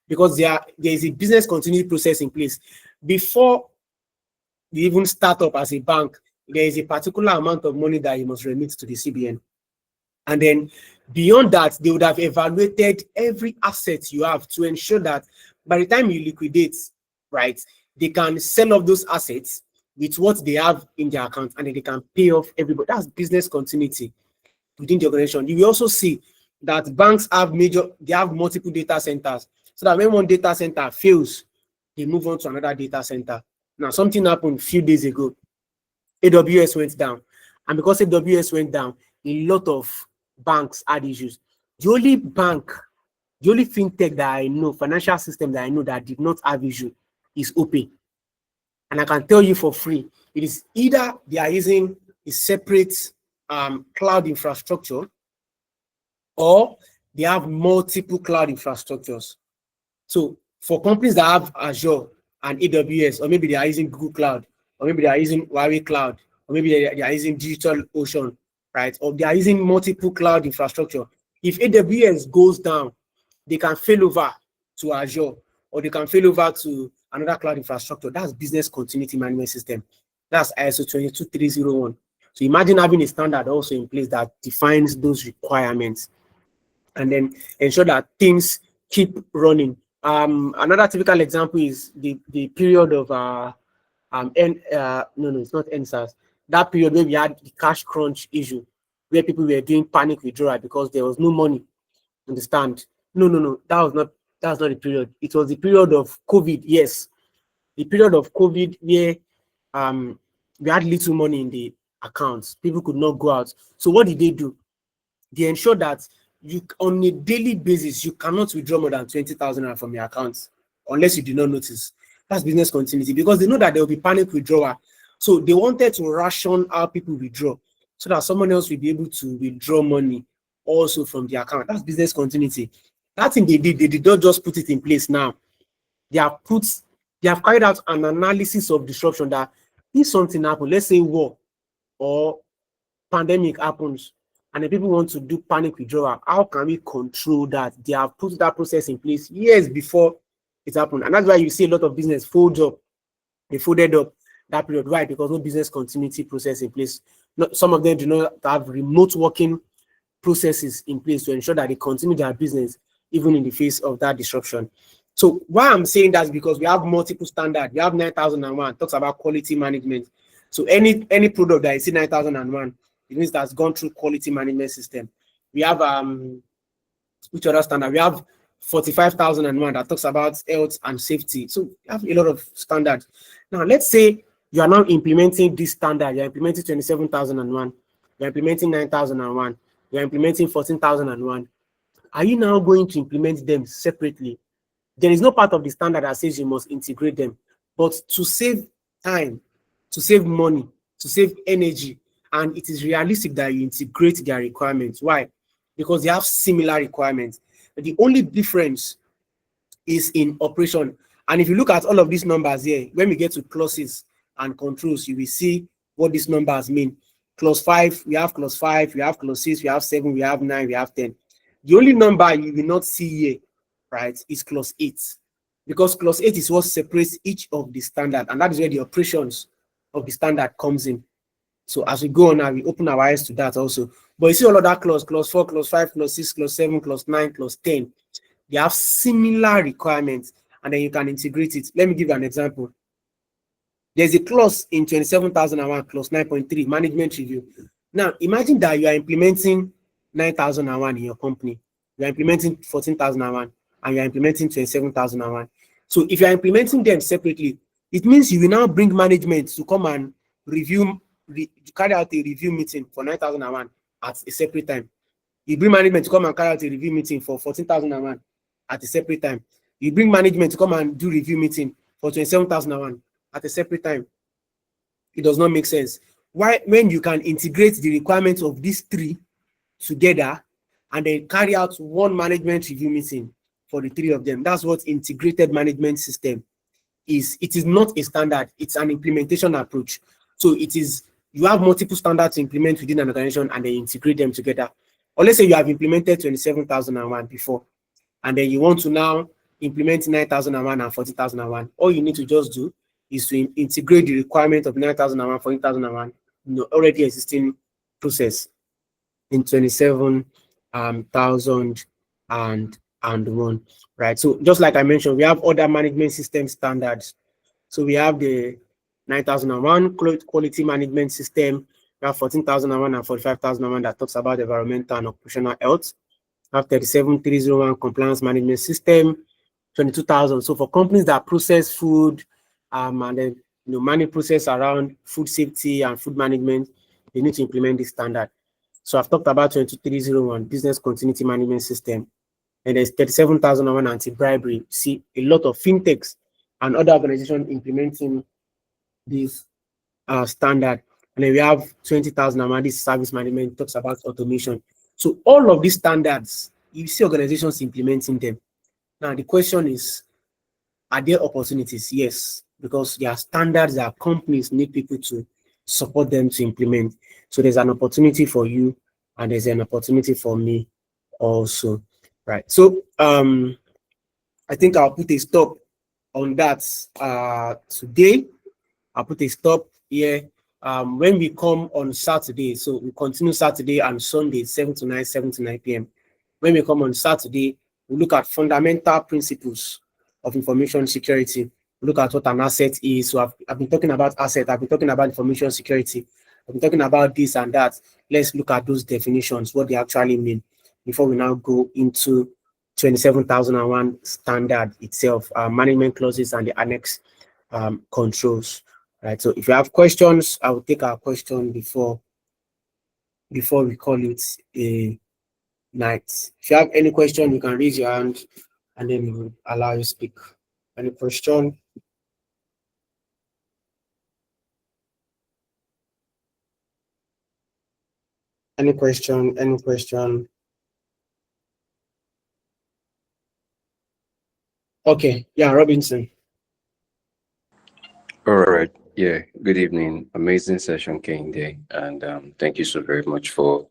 Because there is a business continuity process in place. Before you even start up as a bank, there is a particular amount of money that you must remit to the CBN. And then beyond that, they would have evaluated every asset you have to ensure that by the time you liquidate, right, they can sell off those assets with what they have in their account, and then they can pay off everybody. That's business continuity within the organization. You will also see that banks have multiple data centers, so that when one data center fails, they move on to another data center. Now, something happened a few days ago. AWS went down, and because AWS went down, a lot of banks had issues. The only fintech that I know, financial system that I know that did not have issue is OPay. And I can tell you for free, it is either they are using a separate cloud infrastructure, or they have multiple cloud infrastructures. So for companies that have Azure and AWS, or maybe they are using Google Cloud, or maybe they are using Huawei Cloud, or maybe they are using DigitalOcean, right? Or they are using multiple cloud infrastructure. If AWS goes down, they can fail over to Azure, or they can fail over to another cloud infrastructure. That's business continuity management system. That's ISO27001. So imagine having a standard also in place that defines those requirements. and then ensure that things keep running. Another typical example is the period of no, it's not NSAS. That period where we had the cash crunch issue, where people were doing panic withdrawal because there was no money. Understand? No. That was not the period. It was the period of COVID. Yes, the period of COVID where we had little money in the accounts. People could not go out. So what did they do? They ensure that you, on a daily basis, you cannot withdraw more than 20,000 from your accounts unless you do not notice. That's business continuity, because they know that there will be panic withdrawal. So they wanted to ration how people withdraw so that someone else will be able to withdraw money also from the account. That's business continuity. That thing they did not just put it in place now. They have carried out an analysis of disruption, that if something happens, let's say war or pandemic happens, and the people want to do panic withdrawal, how can we control that? They have put that process in place years before it happened. And that's why you see a lot of business folds up. They folded up that period. Why? Because no business continuity process in place. Some of them do not have remote working processes in place to ensure that they continue their business even in the face of that disruption. So why I'm saying that is because we have multiple standards. We have 9001, talks about quality management. So any product that is in 9001, it means that's gone through quality management system. We have which other standard? We have 45,001 that talks about health and safety. So we have a lot of standards. Now let's say you are now implementing this standard. You're implementing 27,001. You're implementing 9001. You're implementing 14,001. Are you now going to implement them separately? There is no part of the standard that says you must integrate them, but to save time, to save money, to save energy, and it is realistic that you integrate their requirements. Why? Because they have similar requirements. The only difference is in operation. And if you look at all of these numbers here, when we get to clauses and controls, you will see what these numbers mean. Clause 5, we have clause 5, we have clause 6, we have 7, we have 9, we have 10. The only number you will not see here, right, is clause 8. Because clause 8 is what separates each of the standard, and that is where the operations of the standard comes in. So as we go on now, we open our eyes to that also. But you see all of that clause 4, clause 5, clause 6, clause 7, clause 9, clause 10. They have similar requirements, and then you can integrate it. Let me give you an example. There's a clause in 27,001, clause 9.3, management review. Now, imagine that you are implementing 9,001 in your company. You are implementing 14,001, and you are implementing 27,001. So if you are implementing them separately, it means you will now bring management to come and carry out a review meeting for 9,001 at a separate time. You bring management to come and carry out a review meeting for 14,001 at a separate time. You bring management to come and do review meeting for 27,001 at a separate time. It does not make sense. Why, when you can integrate the requirements of these three together and then carry out one management review meeting for the three of them? That's what integrated management system is. It is not a standard, it's an implementation approach. So it is, you have multiple standards to implement within an organization and then integrate them together. Or let's say you have implemented 27,001 before, and then you want to now implement 9,001 and 40,001. All you need to just do is to integrate the requirement of 9,001, 40,001, already existing process in 27,001, right? So just like I mentioned, we have other management system standards. So we have the 9,001 quality management system. We have 14,001 and 45,001 that talks about environmental and operational health. We have 37,301 compliance management system. 22,000. So for companies that process food and then manage process around food safety and food management, they need to implement this standard. So I've talked about 22,301 business continuity management system, and there's 37,001 anti-bribery. See a lot of fintechs and other organizations implementing this standard. And then we have 20,001, this service management, talks about automation. So all of these standards, you see organizations implementing them. Now the question is, are there opportunities? Yes, because there are standards that companies need people to support them to implement. So there's an opportunity for you, and there's an opportunity for me also, right? So I think I'll put a stop on that today. I'll put a stop here. When we come on Saturday, so we continue Saturday and Sunday, 7 to 9 p.m. When we come on Saturday, we look at fundamental principles of information security. We look at what an asset is. So I've been talking about asset. I've been talking about information security. I've been talking about this and that. Let's look at those definitions, what they actually mean, before we now go into 27001 standard itself, management clauses and the annex controls. Right. So if you have questions, I will take our question before we call it a night. If you have any question, you can raise your hand and then we will allow you to speak. Any question? Any question? Any question? Okay. Yeah, Robinson. All right. Yeah. Good evening. Amazing session, Kane Day. And thank you so very much for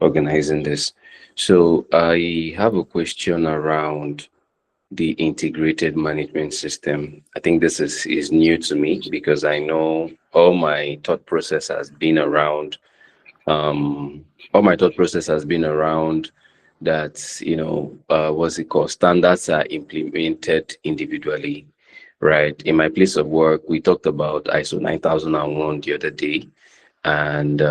organizing this. So I have a question around the integrated management system. I think this is new to me because I know all my thought process has been around that, what's it called? Standards are implemented individually, right? In my place of work, we talked about ISO 9001 the other day, and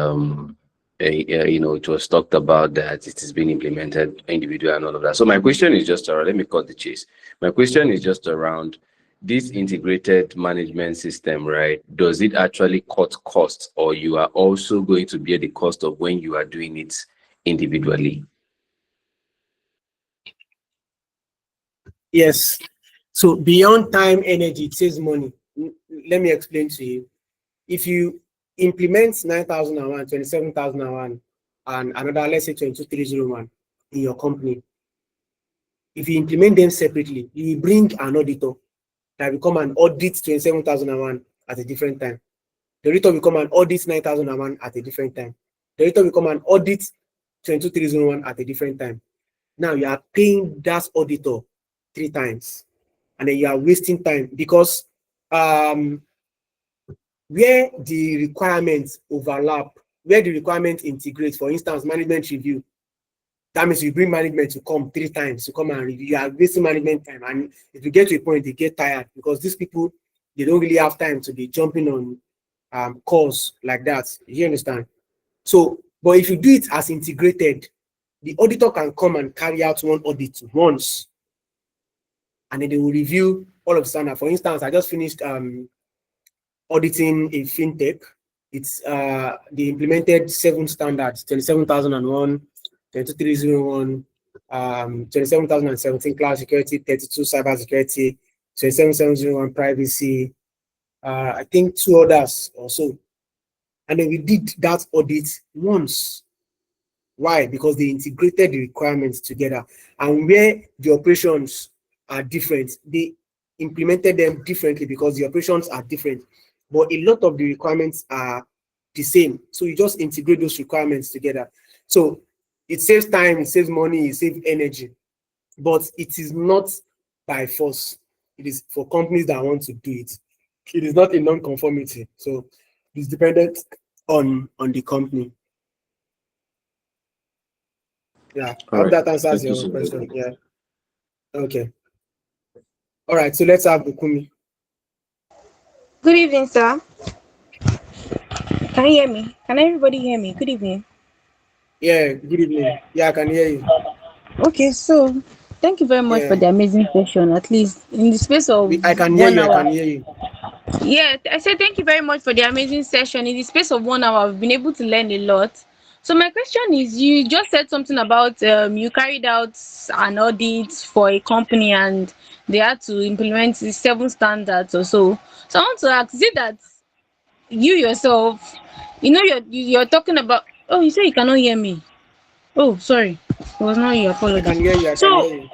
it was talked about that it is being implemented individually and all of that. So my question is just around, let me cut the chase. My question is just around this integrated management system, right? Does it actually cut costs, or you are also going to bear the cost of when you are doing it individually? Yes. So beyond time, energy, it saves money. Let me explain to you. If you implement 9001, 27001, and another, let's say 22301 in your company, if you implement them separately, you bring an auditor that will come and audit 27001 at a different time. The auditor will come and audit 9001 at a different time. The auditor will come and audit 22301 at a different time. Now you are paying that auditor 3 times, and then you are wasting time because where the requirements overlap, where the requirements integrate, for instance, management review, that means you bring management to come 3 times to come and review. You are wasting management time, and if you get to a point, they get tired because these people, they don't really have time to be jumping on calls like that. You understand? So, but if you do it as integrated, the auditor can come and carry out one audit once, and then they will review all of the standard. For instance, I just finished auditing a fintech. It's they implemented 7 standards: 27001, 22301, 27017 cloud security, 32 cyber security, 27701 privacy, I think 2 others or so. And then we did that audit once. Why? Because they integrated the requirements together, and where the operations are different, they implemented them differently because the operations are different, but a lot of the requirements are the same. So you just integrate those requirements together. So it saves time, it saves money, it saves energy, but it is not by force. It is for companies that want to do it. It is not a non-conformity. So it's dependent on the company. Yeah, I hope that answers your question. Yeah. Okay. All right. So let's have Bukumi. Good evening, sir. Can you hear me? Can everybody hear me? Good evening. Yeah. Good evening. Yeah, I can hear you. Okay, so thank you very much for Yeah. the amazing session. At least in the space of I can hear 1 you. I hour. can hear you. Yeah, I said thank you very much for the amazing session. In the space of 1 hour, I've been able to learn a lot. So my question is, you just said something about you carried out an audit for a company and they had to implement the 7 standards or so. So I want to ask, is it that you yourself, you're talking about? Oh, you say you cannot hear me. Oh, sorry, it was not you. I can Apologies. hear you. I can So hear you.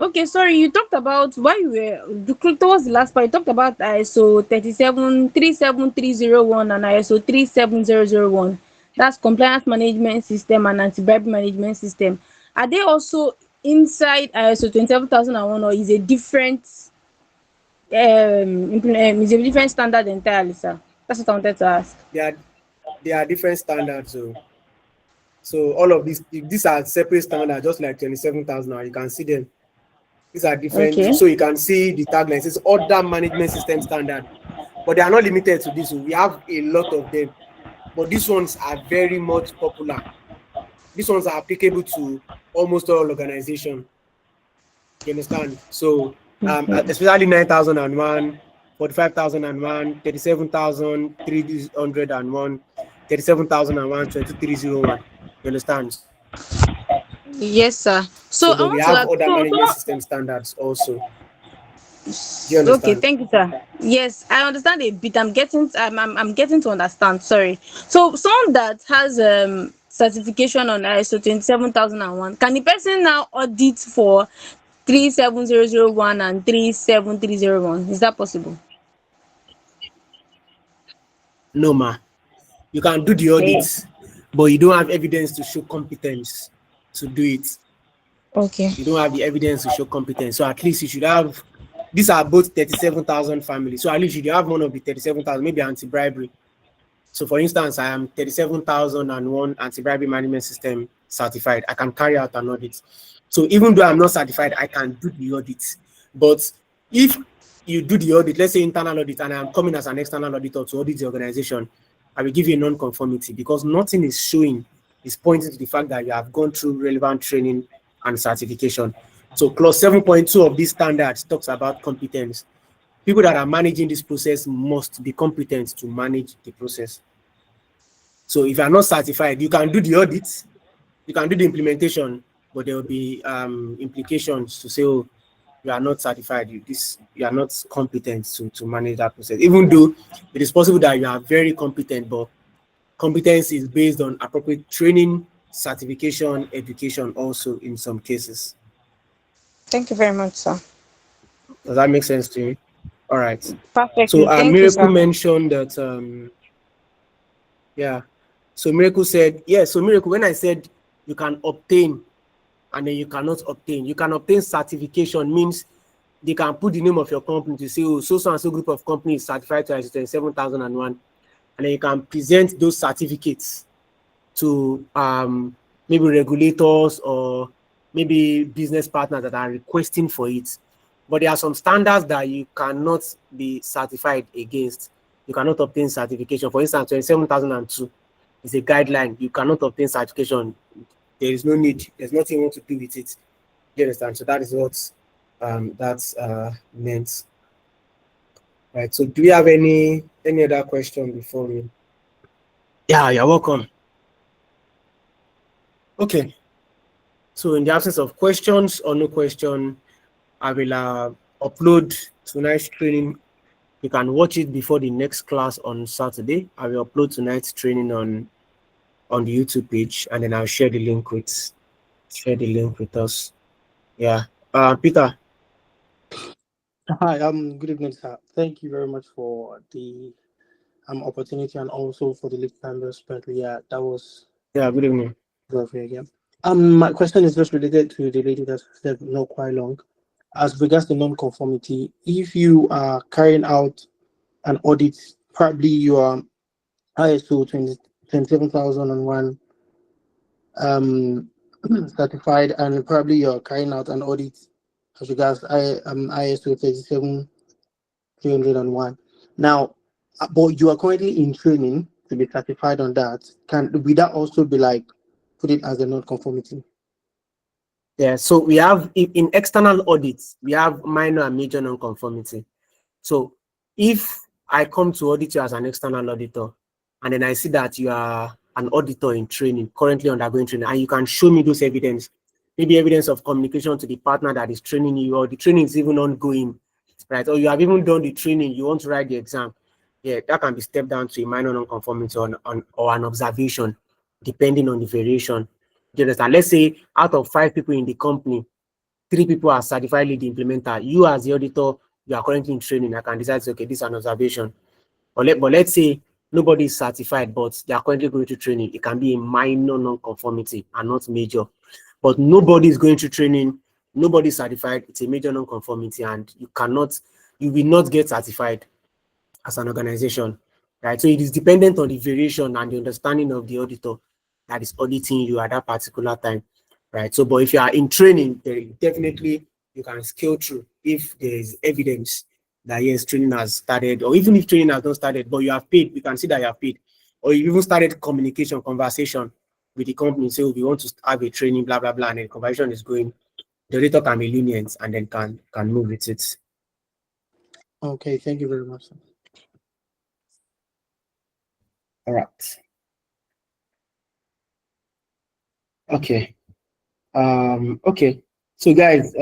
okay, sorry, you talked about why you were towards the last part. You talked about ISO 37301 and ISO 37001. That's compliance management system and anti-bribery management system. Are they also inside ISO 27001, or is a different is a different standard entirely, sir? That's what I wanted to ask. They are different standards. So So all of these are separate standards, just like 27,000 now. You can see them. These are different. Okay. So you can see the tagline says Order Management System Standard. But they are not limited to this. We have a lot of them. But these ones are very much popular. These ones are applicable to almost all organizations. You understand? So especially 9,001, 45,001, 37,301, 37,001, 2301. You understand? Yes, sir. So So, I but we want to have ask. other So management someone. system standards also. Do you Okay, understand? thank you, sir. Yes, I understand a bit. I'm getting to understand. Sorry. So someone that has certification on ISO 27001, can the person now audit for 37001 and 37301? Is that possible? No, ma. You can do the Yeah. audits, but you don't have evidence to show competence to do it. Okay. You don't have the evidence to show competence. So at least you should have, these are both 37,000 families. So at least you should have one of the 37,000, maybe anti-bribery. So for instance, I am 37,001 anti-bribery management system certified. I can carry out an audit. So even though I'm not certified, I can do the audit. But if you do the audit, let's say internal audit, and I'm coming as an external auditor to audit the organization, I will give you a non-conformity because nothing is showing, is pointing to the fact that you have gone through relevant training and certification. So clause 7.2 of this standard talks about competence. People that are managing this process must be competent to manage the process. So if you are not certified, you can do the audit, you can do the implementation, but there will be implications to say, oh, you are not certified, you are not competent to manage that process. Even though it is possible that you are very competent, but competence is based on appropriate training, certification, education also in some cases. Thank you very much, sir. Does that make sense to you? All right. Perfectly. So Thank you, Miracle sir. mentioned that yeah. So Miracle said, yeah, so Miracle, when I said you can obtain and then you cannot obtain, you can obtain certification means they can put the name of your company to say, oh, so and so group of companies certified to ISO 27001, and then you can present those certificates to maybe regulators or maybe business partners that are requesting for it. But there are some standards that you cannot be certified against. You cannot obtain certification. For instance, 27002 is a guideline. You cannot obtain certification. There is no need. There's nothing you want to do with it. You understand? So that is what that's meant. Right. So do we have any other question before me? Yeah, you're welcome. Okay. So in the absence of questions or no question, I will upload tonight's training. You can watch it before the next class on Saturday. I will upload tonight's training on the YouTube page, and then I'll share the link with us. Yeah. Peter. Hi, good evening, sir. Thank you very much for the opportunity and also for the lead time respect. Yeah, that was Yeah, good evening. very again. My question is just related to the lady that said not quite long. As regards the non-conformity, if you are carrying out an audit, probably you are ISO 27001 certified, and probably you're carrying out an audit as regards ISO 37301. Now, but you are currently in training to be certified on that. Would that also be like put it as a non-conformity? Yeah, so we have in external audits, we have minor and major non-conformity. So if I come to audit you as an external auditor, and then I see that you are an auditor in training, currently undergoing training, and you can show me those evidence, maybe evidence of communication to the partner that is training you, or the training is even ongoing, right? Or you have even done the training, you want to write the exam. Yeah, that can be stepped down to a minor non-conformity or an observation, depending on the variation. Do you understand? Let's say out of 5 people in the company, 3 people are certified lead implementer. You as the auditor, you are currently in training. I can decide, okay, this is an observation. But let's say nobody is certified, but they are currently going to training. It can be a minor non-conformity and not major. But nobody is going to training, nobody is certified. It's a major non-conformity, and you will not get certified as an organization, right? So it is dependent on the variation and the understanding of the auditor that is auditing you at that particular time, right? So, but if you are in training, definitely you can scale through if there is evidence that yes, training has started, or even if training has not started, but you have paid, we can see that you have paid, or you even started conversation with the company, say, we want to have a training, blah, blah, blah, and the conversation is going, the auditor can be lenient and then can move with it. Okay, thank you very much, sir. All right. Okay. Okay. So guys,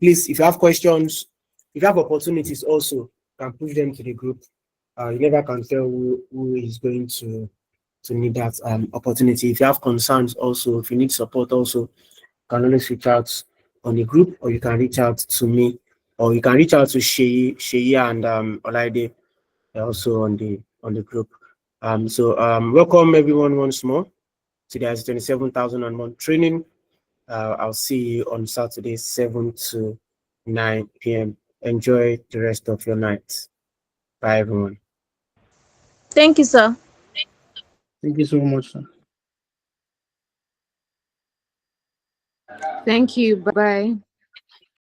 please, if you have questions, if you have opportunities also, can push them to the group. You never can tell who is going to need that opportunity. If you have concerns also, if you need support also, you can always reach out on the group, or you can reach out to me, or you can reach out to Sheya and Olaide also on the group. So welcome everyone once more to the ISO27000 training. I'll see you on Saturday, 7 to 9 p.m. Enjoy the rest of your night. Bye, everyone. Thank you, sir. Thank you so much, sir. Thank you. Bye.